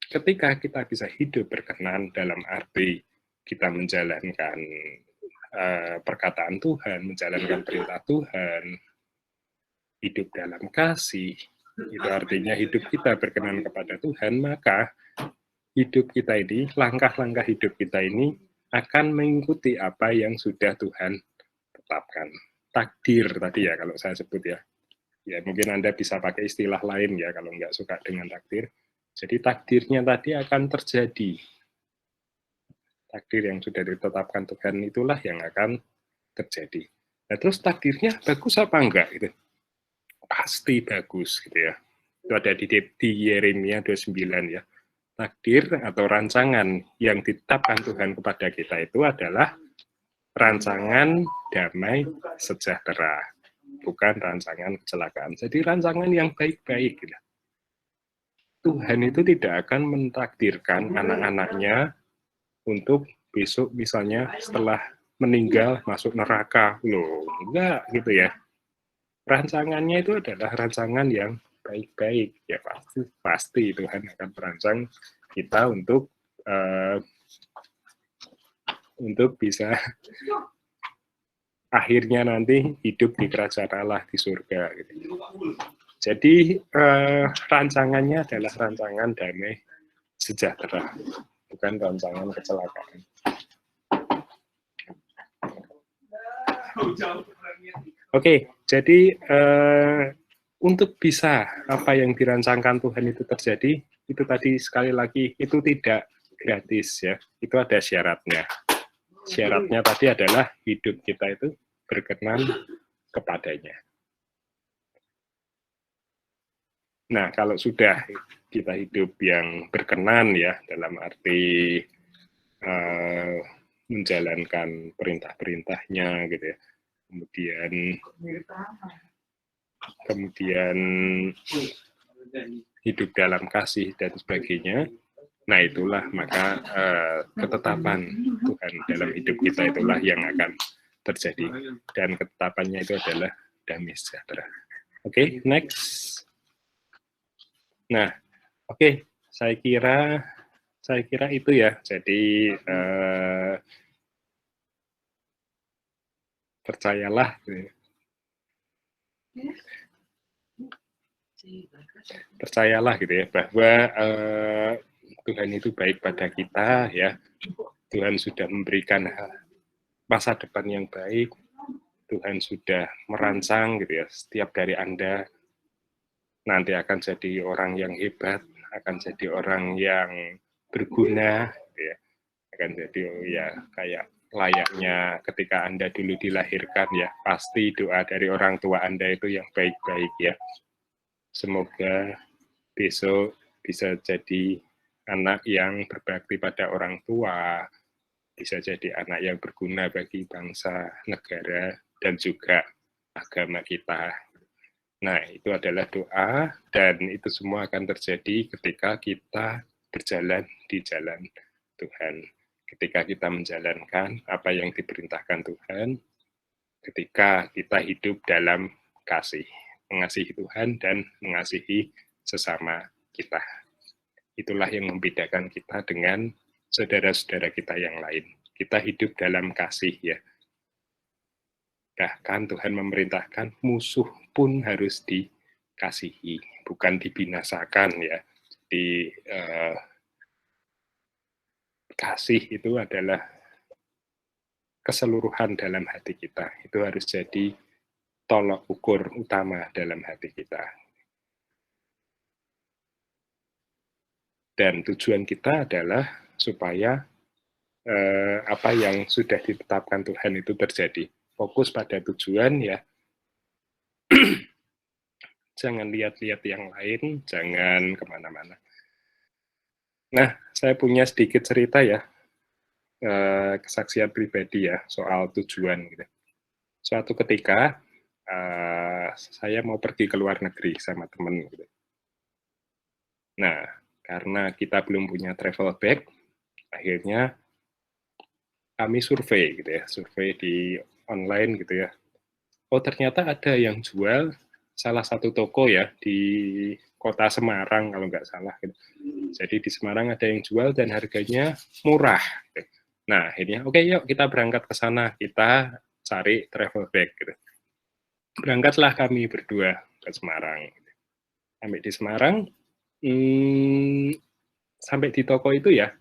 Ketika kita bisa hidup berkenan dalam arti kita menjalankan perkataan Tuhan, menjalankan perintah Tuhan, hidup dalam kasih, itu artinya hidup kita berkenan kepada Tuhan, maka hidup kita ini, langkah-langkah hidup kita ini akan mengikuti apa yang sudah Tuhan tetapkan. Takdir tadi ya kalau saya sebut ya. Ya mungkin Anda bisa pakai istilah lain ya kalau nggak suka dengan takdir. Jadi takdirnya tadi akan terjadi. Takdir yang sudah ditetapkan Tuhan itulah yang akan terjadi. Nah, terus takdirnya bagus apa enggak gitu? Pasti bagus gitu ya. Itu ada di Yeremia 29 ya. Takdir atau rancangan yang ditetapkan Tuhan kepada kita itu adalah rancangan damai sejahtera, bukan rancangan kecelakaan. Jadi rancangan yang baik-baik gitu. Tuhan itu tidak akan mentakdirkan anak-anaknya untuk besok misalnya setelah meninggal masuk neraka loh, enggak gitu ya. Rancangannya itu adalah rancangan yang baik-baik ya, pasti Tuhan akan merancang kita untuk bisa akhirnya nanti hidup di kerajaan Allah di surga gitu. Jadi rancangannya adalah rancangan damai sejahtera, bukan rancangan kecelakaan. Oke, jadi untuk bisa apa yang dirancangkan Tuhan itu terjadi, itu tadi sekali lagi itu tidak gratis ya, itu ada syaratnya. Syaratnya tadi adalah hidup kita itu berkenan kepadanya. Nah, kalau sudah kita hidup yang berkenan ya, dalam arti menjalankan perintah-perintahnya gitu ya, kemudian hidup dalam kasih dan sebagainya. Nah, itulah maka ketetapan Tuhan dalam hidup kita itulah yang akan terjadi, dan ketetapannya itu adalah damai sejahtera. Oke, next. Nah, oke, saya kira itu ya. Jadi percayalah, gitu ya, bahwa Tuhan itu baik pada kita ya. Tuhan sudah memberikan masa depan yang baik. Tuhan sudah merancang gitu ya. Setiap dari Anda nanti akan jadi orang yang hebat, akan jadi orang yang berguna, ya. Akan jadi ya kayak layaknya ketika Anda dulu dilahirkan ya, pasti doa dari orang tua Anda itu yang baik-baik ya. Semoga besok bisa jadi anak yang berbakti pada orang tua, bisa jadi anak yang berguna bagi bangsa, negara, dan juga agama kita. Nah, itu adalah doa, dan itu semua akan terjadi ketika kita berjalan di jalan Tuhan. Ketika kita menjalankan apa yang diperintahkan Tuhan, ketika kita hidup dalam kasih, mengasihi Tuhan dan mengasihi sesama kita. Itulah yang membedakan kita dengan saudara-saudara kita yang lain. Kita hidup dalam kasih ya. Bahkan Tuhan memerintahkan musuh pun harus dikasihi, bukan dibinasakan ya. Jadi kasih itu adalah keseluruhan dalam hati kita. Itu harus jadi tolok ukur utama dalam hati kita. Dan tujuan kita adalah supaya apa yang sudah ditetapkan Tuhan itu terjadi. Fokus pada tujuan ya. Jangan lihat-lihat yang lain, jangan kemana-mana. Nah, saya punya sedikit cerita ya, kesaksian pribadi ya, soal tujuan. Gitu. Suatu ketika, saya mau pergi ke luar negeri sama teman. Gitu. Nah, karena kita belum punya travel bag, akhirnya kami survei gitu ya, survei di online gitu ya. Oh, ternyata ada yang jual salah satu toko ya di kota Semarang kalau nggak salah gitu. Jadi di Semarang ada yang jual dan harganya murah. Gitu. Nah, akhirnya oke, yuk kita berangkat ke sana, kita cari travel bag gitu. Berangkatlah kami berdua ke Semarang. Gitu. Sampai di Semarang, sampai di toko itu ya,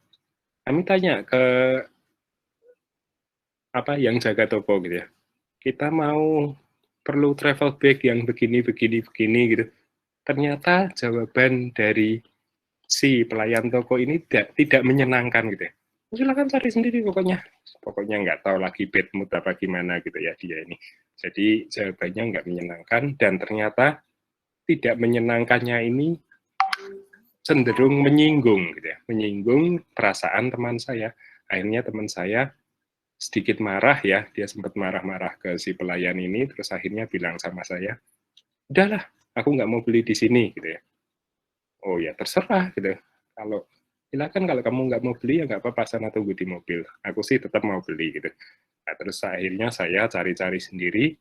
kami tanya ke apa yang jaga toko gitu ya. Kita mau perlu travel bag yang begini gitu. Ternyata jawaban dari si pelayan toko ini tidak menyenangkan gitu ya. Silakan cari sendiri pokoknya nggak tahu lagi bad mood apa gimana gitu ya dia ini. Jadi jawabannya nggak menyenangkan, dan ternyata tidak menyenangkannya ini cenderung menyinggung gitu ya. Menyinggung perasaan teman saya. Akhirnya teman saya sedikit marah ya, dia sempat marah-marah ke si pelayan ini, terus akhirnya bilang sama saya, udahlah, aku nggak mau beli di sini, gitu ya. Oh ya, terserah, gitu. Kalau silakan, kalau kamu nggak mau beli, ya nggak apa-apa, sana tunggu di mobil. Aku sih tetap mau beli, gitu. Nah, terus akhirnya saya cari-cari sendiri,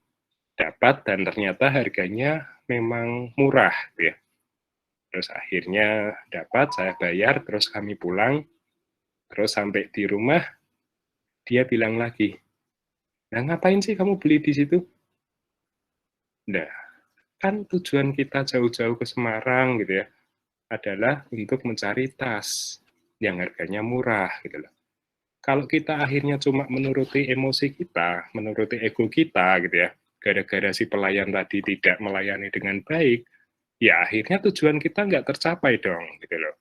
dapat, dan ternyata harganya memang murah, gitu ya. Terus akhirnya dapat, saya bayar, terus kami pulang, terus sampai di rumah, dia bilang lagi, nah ngapain sih kamu beli di situ? Nah, kan tujuan kita jauh-jauh ke Semarang gitu ya, adalah untuk mencari tas yang harganya murah gitu loh. Kalau kita akhirnya cuma menuruti emosi kita, menuruti ego kita gitu ya, gara-gara si pelayan tadi tidak melayani dengan baik, ya akhirnya tujuan kita nggak tercapai dong gitu loh.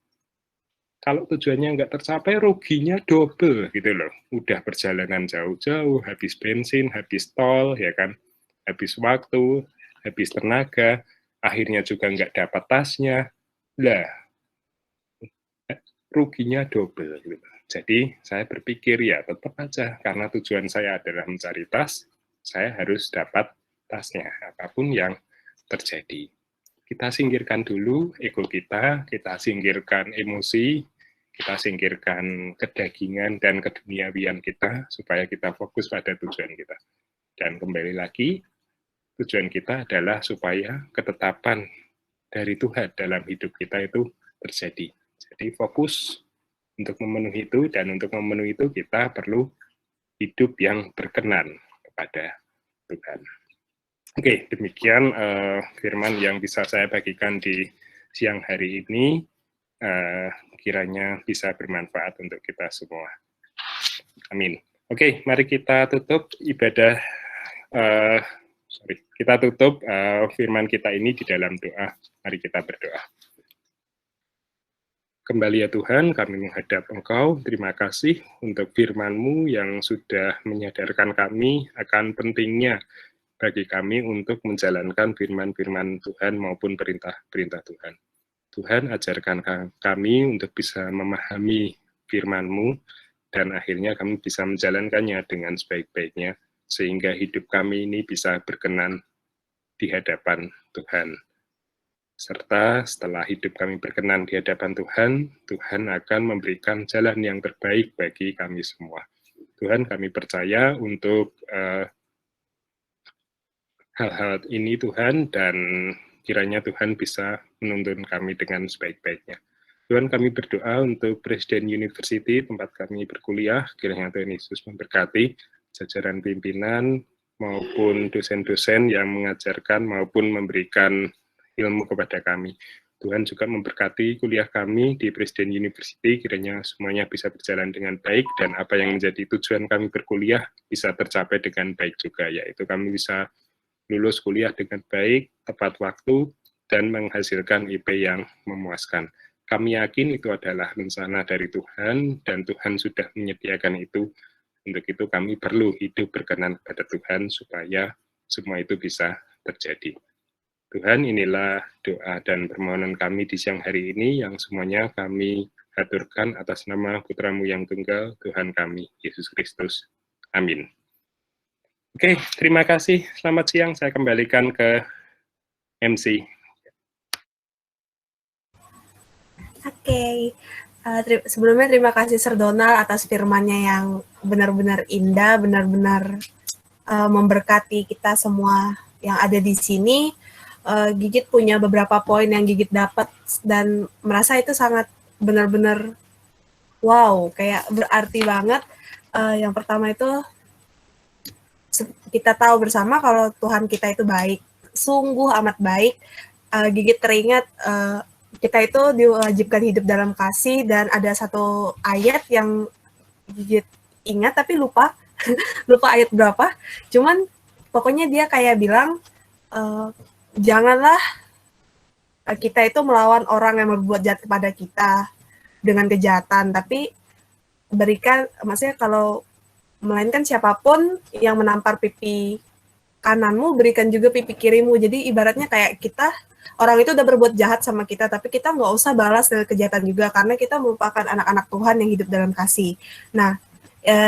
Kalau tujuannya nggak tercapai, ruginya double gitu loh. Udah perjalanan jauh-jauh, habis bensin, habis tol, ya kan, habis waktu, habis tenaga, akhirnya juga nggak dapat tasnya. Lah, ruginya double gitu. Jadi saya berpikir ya tetap aja karena tujuan saya adalah mencari tas, saya harus dapat tasnya apapun yang terjadi. Kita singkirkan dulu ego kita singkirkan emosi, kita singkirkan kedagingan dan keduniawian kita supaya kita fokus pada tujuan kita. Dan kembali lagi, tujuan kita adalah supaya ketetapan dari Tuhan dalam hidup kita itu terjadi. Jadi fokus untuk memenuhi itu, dan untuk memenuhi itu kita perlu hidup yang berkenan kepada Tuhan. Oke, demikian firman yang bisa saya bagikan di siang hari ini. Kiranya bisa bermanfaat untuk kita semua. Amin. Oke, mari kita tutup ibadah. Kita tutup firman kita ini di dalam doa. Mari kita berdoa. Kembali ya Tuhan, kami menghadap Engkau, terima kasih untuk firman-Mu yang sudah menyadarkan kami akan pentingnya bagi kami untuk menjalankan firman-firman Tuhan maupun perintah-perintah Tuhan. Tuhan, ajarkan kami untuk bisa memahami firman-Mu, dan akhirnya kami bisa menjalankannya dengan sebaik-baiknya, sehingga hidup kami ini bisa berkenan di hadapan Tuhan. Serta setelah hidup kami berkenan di hadapan Tuhan, Tuhan akan memberikan jalan yang terbaik bagi kami semua. Tuhan, kami percaya untuk hal-hal ini Tuhan, dan kiranya Tuhan bisa menuntun kami dengan sebaik-baiknya. Tuhan, kami berdoa untuk Presiden University, tempat kami berkuliah, kiranya Tuhan Yesus memberkati jajaran pimpinan maupun dosen-dosen yang mengajarkan maupun memberikan ilmu kepada kami. Tuhan juga memberkati kuliah kami di Presiden University, kiranya semuanya bisa berjalan dengan baik, dan apa yang menjadi tujuan kami berkuliah bisa tercapai dengan baik juga, yaitu kami bisa lulus kuliah dengan baik, tepat waktu, dan menghasilkan IP yang memuaskan. Kami yakin itu adalah rencana dari Tuhan, dan Tuhan sudah menyediakan itu. Untuk itu kami perlu hidup berkenan kepada Tuhan, supaya semua itu bisa terjadi. Tuhan, inilah doa dan permohonan kami di siang hari ini, yang semuanya kami haturkan atas nama Putra-Mu yang tunggal, Tuhan kami, Yesus Kristus. Amin. Oke, terima kasih. Selamat siang. Saya kembalikan ke MC. Oke. Sebelumnya terima kasih Sir Donald atas firman-Nya yang benar-benar indah, benar-benar memberkati kita semua yang ada di sini. Gigit punya beberapa poin yang Gigit dapat dan merasa itu sangat benar-benar wow, kayak berarti banget. Yang pertama itu kita tahu bersama kalau Tuhan kita itu baik, sungguh amat baik. Gigit teringat kita itu diwajibkan hidup dalam kasih, dan ada satu ayat yang Gigit ingat tapi lupa lupa ayat berapa. Cuman pokoknya dia kayak bilang janganlah kita itu melawan orang yang berbuat jahat kepada kita dengan kejahatan, tapi berikan, maksudnya kalau melainkan siapapun yang menampar pipi kananmu, berikan juga pipi kirimu. Jadi ibaratnya kayak kita, orang itu udah berbuat jahat sama kita, tapi kita nggak usah balas dengan kejahatan juga, karena kita merupakan anak-anak Tuhan yang hidup dalam kasih. Nah,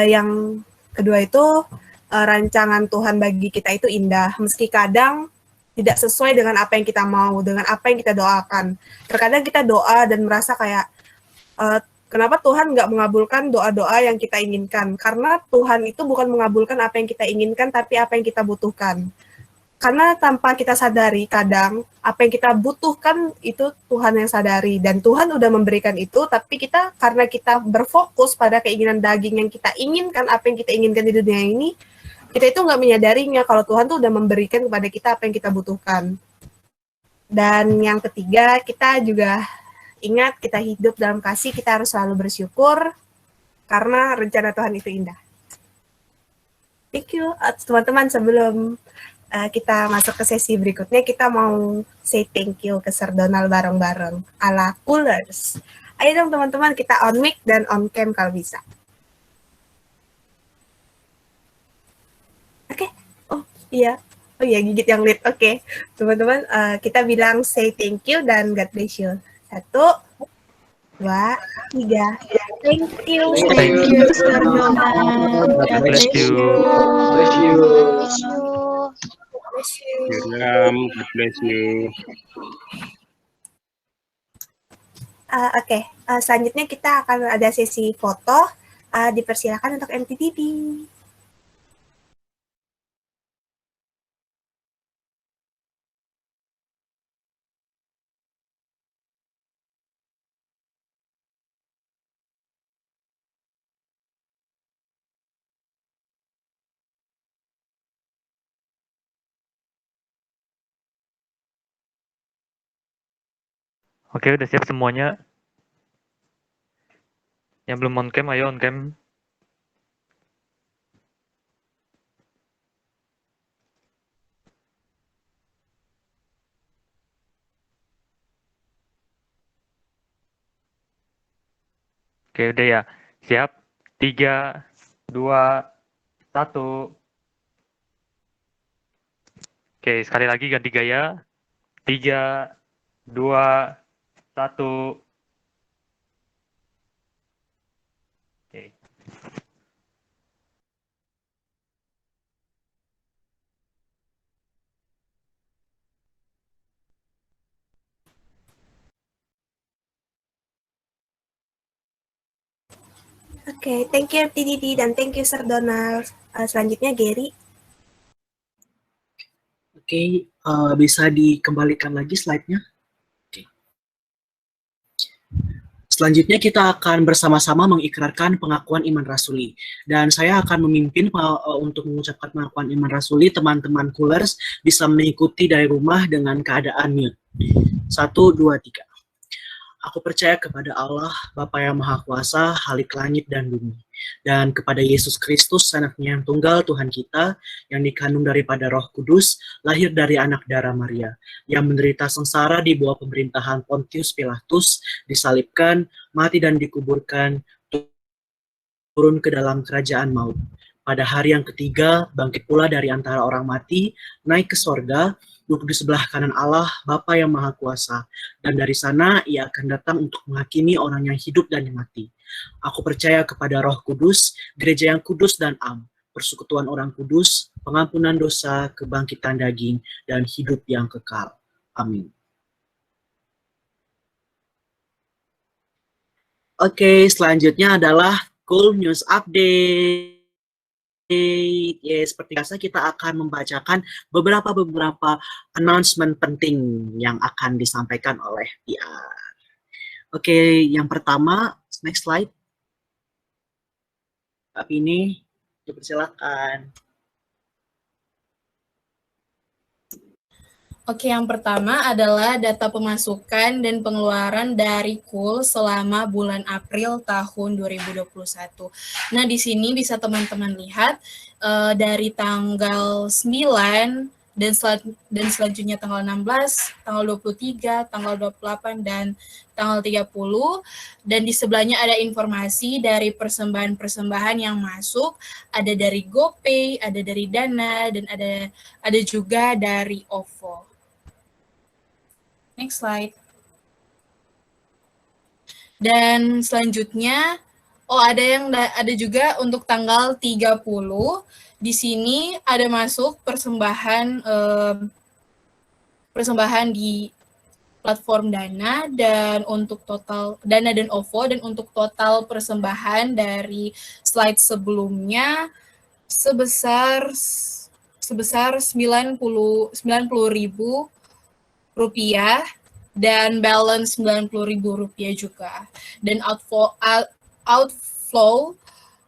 yang kedua itu rancangan Tuhan bagi kita itu indah, meski kadang tidak sesuai dengan apa yang kita mau, dengan apa yang kita doakan. Terkadang kita doa dan merasa kayak, kenapa Tuhan nggak mengabulkan doa-doa yang kita inginkan? Karena Tuhan itu bukan mengabulkan apa yang kita inginkan, tapi apa yang kita butuhkan. Karena tanpa kita sadari, kadang apa yang kita butuhkan itu Tuhan yang sadari. Dan Tuhan udah memberikan itu, tapi kita, karena kita berfokus pada keinginan daging yang kita inginkan, apa yang kita inginkan di dunia ini, kita itu nggak menyadarinya kalau Tuhan tuh udah memberikan kepada kita apa yang kita butuhkan. Dan yang ketiga, kita juga ingat kita hidup dalam kasih, kita harus selalu bersyukur karena rencana Tuhan itu indah. Thank you, teman-teman. Sebelum kita masuk ke sesi berikutnya, kita mau say thank you ke Sir Donald bareng-bareng ala Coolers. Ayo dong teman-teman, kita on mic dan on cam kalau bisa. Oke. Oh iya, Gigit yang lead. Oke. Teman-teman, kita bilang say thank you dan God bless you. 1, 2, 3. Thank you. Thank you, Sir Donald. God bless you. Bless you. Wiram, God bless you. Oke, selanjutnya kita akan ada sesi foto. Dipersilakan untuk MTTV. Oke, udah siap semuanya. Yang belum on cam, ayo on cam. Oke, udah ya. Siap. 3, 2, 1. Oke, sekali lagi ganti gaya. 3, 2, 1. Oke. Oke, thank you MTTV dan thank you Sir Donald. Selanjutnya Gary. Oke, bisa dikembalikan lagi slide-nya. Oke. Selanjutnya kita akan bersama-sama mengikrarkan pengakuan iman rasuli. Dan saya akan memimpin untuk mengucapkan pengakuan iman rasuli. Teman-teman Coolers bisa mengikuti dari rumah dengan keadaan mute. 1, 2, 3. Aku percaya kepada Allah, Bapa yang Maha Kuasa, Khalik langit dan bumi, dan kepada Yesus Kristus, Anaknya yang tunggal Tuhan kita, yang dikandung daripada Roh Kudus, lahir dari anak darah Maria, yang menderita sengsara di bawah pemerintahan Pontius Pilatus, disalibkan, mati dan dikuburkan, turun ke dalam kerajaan maut. Pada hari yang ketiga, bangkit pula dari antara orang mati, naik ke sorga, duduk di sebelah kanan Allah, Bapa yang Maha Kuasa, dan dari sana ia akan datang untuk menghakimi orang yang hidup dan yang mati. Aku percaya kepada Roh Kudus, gereja yang kudus dan am, persekutuan orang kudus, pengampunan dosa, kebangkitan daging, dan hidup yang kekal. Amin. Oke, selanjutnya adalah Cool News Update. Seperti biasa kita akan membacakan beberapa announcement penting yang akan disampaikan oleh PR. Oke, yang pertama, next slide. Ini dipersilakan. Oke, yang pertama adalah data pemasukan dan pengeluaran dari KUL selama bulan April tahun 2021. Nah, di sini bisa teman-teman lihat dari tanggal 9 dan selanjutnya tanggal 16, tanggal 23, tanggal 28, dan tanggal 30. Dan di sebelahnya ada informasi dari persembahan-persembahan yang masuk, ada dari GoPay, ada dari Dana, dan ada juga dari OVO. Next slide. Dan selanjutnya, ada juga untuk tanggal 30. Di sini ada masuk persembahan di platform Dana, dan untuk total Dana dan OVO, dan untuk total persembahan dari slide sebelumnya sebesar 90.000 rupiah, dan balance 90.000 rupiah juga. Dan outflow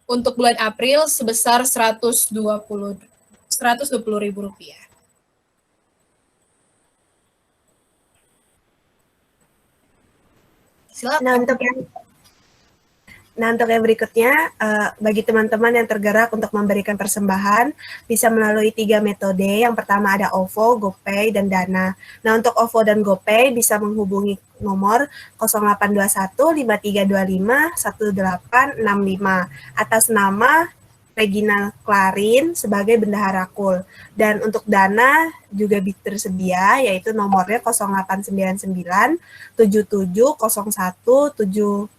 untuk bulan April sebesar 120.000 rupiah. Nah, untuk yang berikutnya, bagi teman-teman yang tergerak untuk memberikan persembahan, bisa melalui 3 metode. Yang pertama ada OVO, GoPay, dan Dana. Nah, untuk OVO dan GoPay bisa menghubungi nomor 0821 5325 1865 atas nama Regina Clarin sebagai bendahara KUL. Dan untuk Dana juga tersedia, yaitu nomornya 0899 7701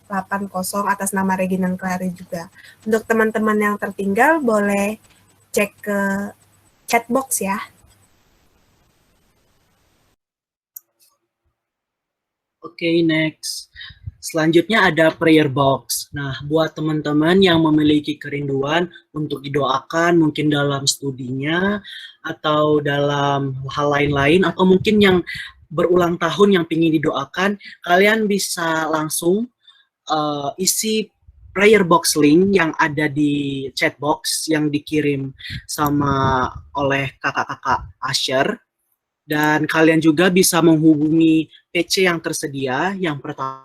780 atas nama Regina Clarin juga. Untuk teman-teman yang tertinggal boleh cek ke chatbox ya. Oke, next. Selanjutnya ada prayer box. Nah, buat teman-teman yang memiliki kerinduan untuk didoakan mungkin dalam studinya atau dalam hal lain-lain atau mungkin yang berulang tahun yang ingin didoakan, kalian bisa langsung isi prayer box link yang ada di chat box yang dikirim sama oleh kakak-kakak Asher. Dan kalian juga bisa menghubungi PC yang tersedia. Yang pertama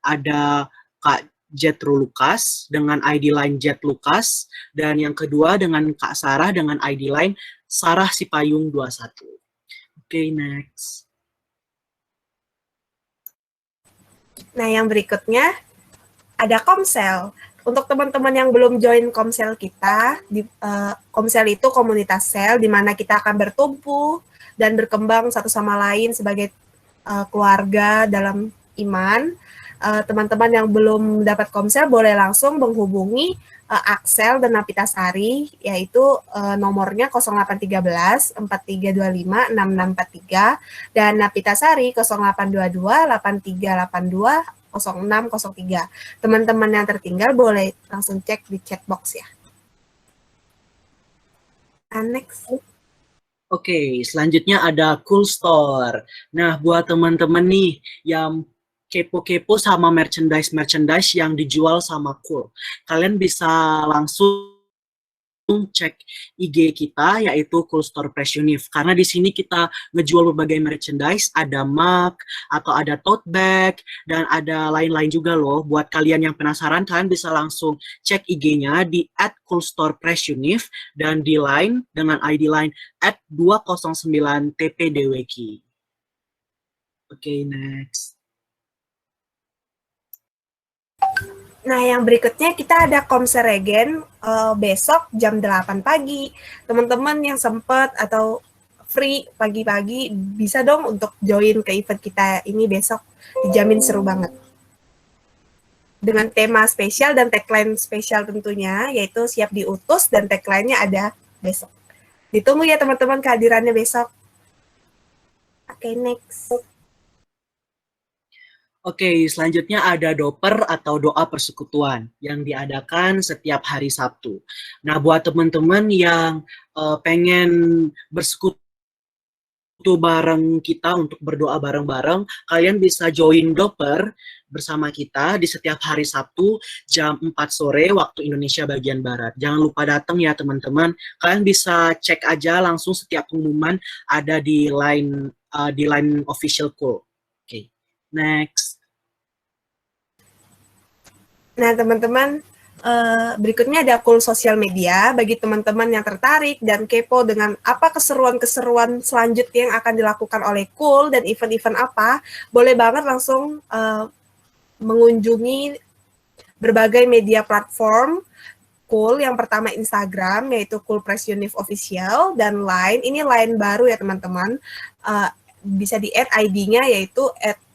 ada Kak Jetro Lukas dengan ID line Jet Lukas, dan yang kedua dengan Kak Sarah dengan ID line Sarah Sipayung 21. Oke, next. Nah, yang berikutnya ada Komsel. Untuk teman-teman yang belum join Komsel kita, Komsel itu komunitas sel di mana kita akan bertumpu dan berkembang satu sama lain sebagai keluarga dalam iman. Teman-teman yang belum dapat Komsel boleh langsung menghubungi Axel dan Napitasari, yaitu nomornya 0813 4325 6643 dan Napitasari 0822 8382 0603. Teman-teman yang tertinggal boleh langsung cek di chatbox ya. Next. Oke, selanjutnya ada Cool Store. Nah, buat teman-teman nih yang kepo-kepo sama merchandise yang dijual sama Cool, kalian bisa langsung cek IG kita, yaitu Cool Store Press Univ. Karena di sini kita ngejual berbagai merchandise, ada mug, atau ada tote bag, dan ada lain-lain juga loh. Buat kalian yang penasaran, kalian bisa langsung cek IG-nya di @coolstorepressuniv, dan di line dengan ID line @209tpdwki. Oke, next. Nah, yang berikutnya kita ada Komsel Regen besok jam 8 pagi. Teman-teman yang sempat atau free pagi-pagi bisa dong untuk join ke event kita ini besok. Dijamin seru banget. Dengan tema spesial dan tagline spesial tentunya, yaitu siap diutus dan tagline-nya ada besok. Ditunggu ya teman-teman kehadirannya besok. Oke, next. Oke, selanjutnya ada doper atau doa persekutuan yang diadakan setiap hari Sabtu. Nah, buat teman-teman yang pengen bersekutu bareng kita untuk berdoa bareng-bareng, kalian bisa join doper bersama kita di setiap hari Sabtu jam 4 sore waktu Indonesia bagian Barat. Jangan lupa datang ya teman-teman. Kalian bisa cek aja langsung setiap pengumuman ada di line official Cool. Oke. Next. Nah, teman-teman, berikutnya ada Cool sosial media. Bagi teman-teman yang tertarik dan kepo dengan apa keseruan-keseruan selanjutnya yang akan dilakukan oleh Cool dan event-event apa, boleh banget langsung mengunjungi berbagai media platform Cool. Yang pertama Instagram, yaitu Cool Press Univ Official, dan Line. Ini Line baru ya teman-teman. Bisa di-add ID-nya yaitu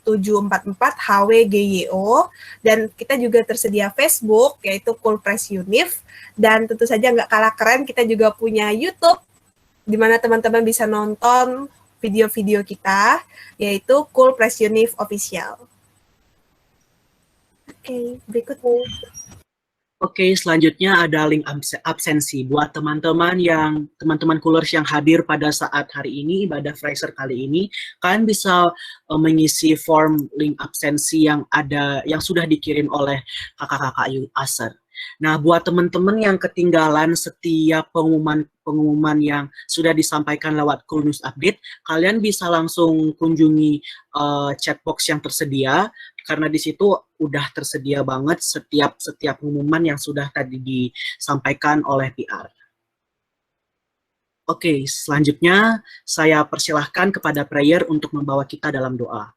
@744HWGYO, dan kita juga tersedia Facebook yaitu Cool Press Univ, dan tentu saja nggak kalah keren kita juga punya YouTube di mana teman-teman bisa nonton video-video kita yaitu Cool Press Univ Official. Oke, berikutnya. Oke, selanjutnya ada link absensi buat teman-teman Coolers yang hadir pada saat hari ini, ibadah Fraser kali ini. Kalian bisa mengisi form link absensi yang sudah dikirim oleh kakak-kakak Asher. Nah, buat teman-teman yang ketinggalan setiap pengumuman yang sudah disampaikan lewat Cool News Update, kalian bisa langsung kunjungi chatbox yang tersedia, karena di situ udah tersedia banget setiap pengumuman yang sudah tadi disampaikan oleh PR. Oke, selanjutnya saya persilahkan kepada prayer untuk membawa kita dalam doa.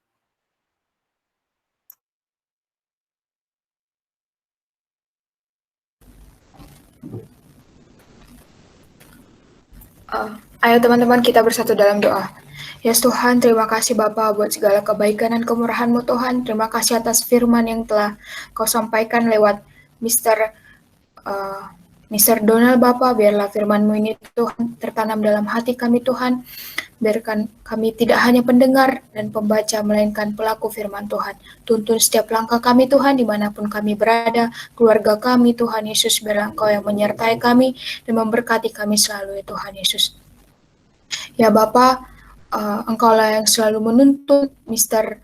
Ayo teman-teman kita bersatu dalam doa. Ya Tuhan, terima kasih Bapa buat segala kebaikan dan kemurahan-Mu Tuhan. Terima kasih atas firman yang telah Kau sampaikan lewat Mr. Donald Bapa. Biarlah firman-Mu ini Tuhan tertanam dalam hati kami Tuhan. Biarkan kami tidak hanya pendengar dan pembaca, melainkan pelaku firman Tuhan. Tuntun setiap langkah kami Tuhan, dimanapun kami berada, keluarga kami Tuhan Yesus, biarlah Engkau yang menyertai kami dan memberkati kami selalu ya Tuhan Yesus. Ya Bapa, Engkaulah yang selalu menuntut Mr.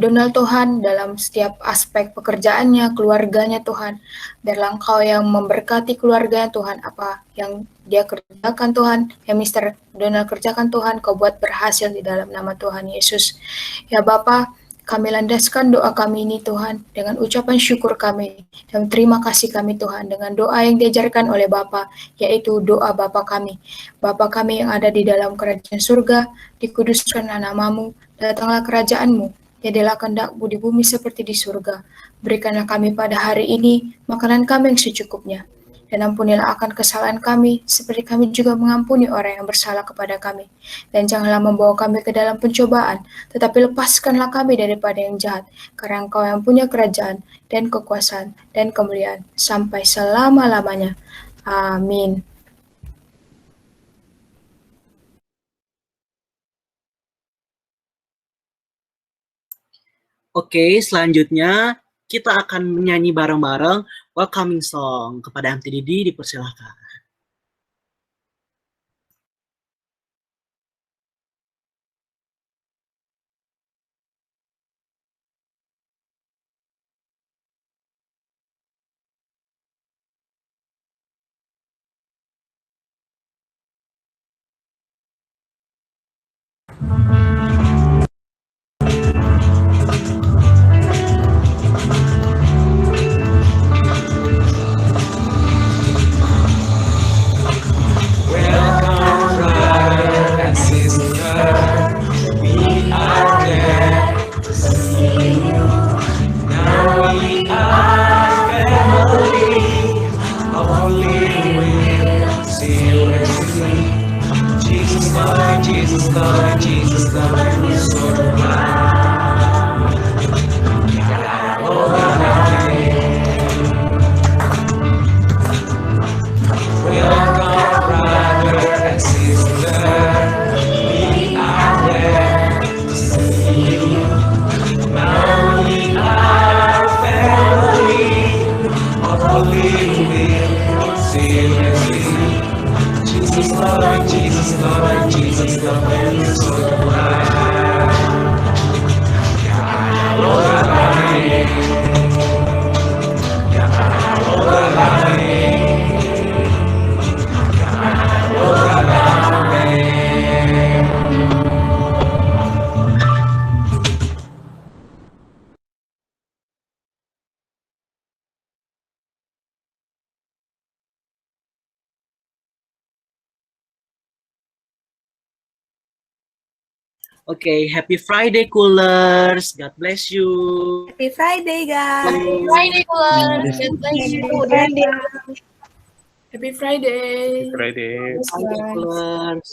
Donald Tuhan dalam setiap aspek pekerjaannya, keluarganya Tuhan. Biarlah Engkau yang memberkati keluarganya Tuhan, apa yang dia kerjakan Tuhan, yang Mr. Donald kerjakan Tuhan, Kau buat berhasil di dalam nama Tuhan Yesus. Ya Bapa, kami landaskan doa kami ini Tuhan dengan ucapan syukur kami dan terima kasih kami Tuhan dengan doa yang diajarkan oleh Bapa, yaitu doa Bapa kami. Bapa kami yang ada di dalam kerajaan surga, dikuduskanlah namamu, datanglah kerajaan-Mu, jadilah kehendak-Mu di bumi seperti di surga. Berikanlah kami pada hari ini makanan kami yang secukupnya. Dan ampunilah akan kesalahan kami, seperti kami juga mengampuni orang yang bersalah kepada kami. Dan janganlah membawa kami ke dalam pencobaan, tetapi lepaskanlah kami daripada yang jahat, karena Engkau yang punya kerajaan, dan kekuasaan, dan kemuliaan, sampai selama-lamanya. Amin. Oke, selanjutnya kita akan menyanyi bareng-bareng Welcoming Song. Kepada MT Didi dipersilahkan. Oke, Happy Friday, Coolers. God bless you. Happy Friday, guys. Happy Friday, Coolers. God bless you. Happy Friday. Friday. Coolers.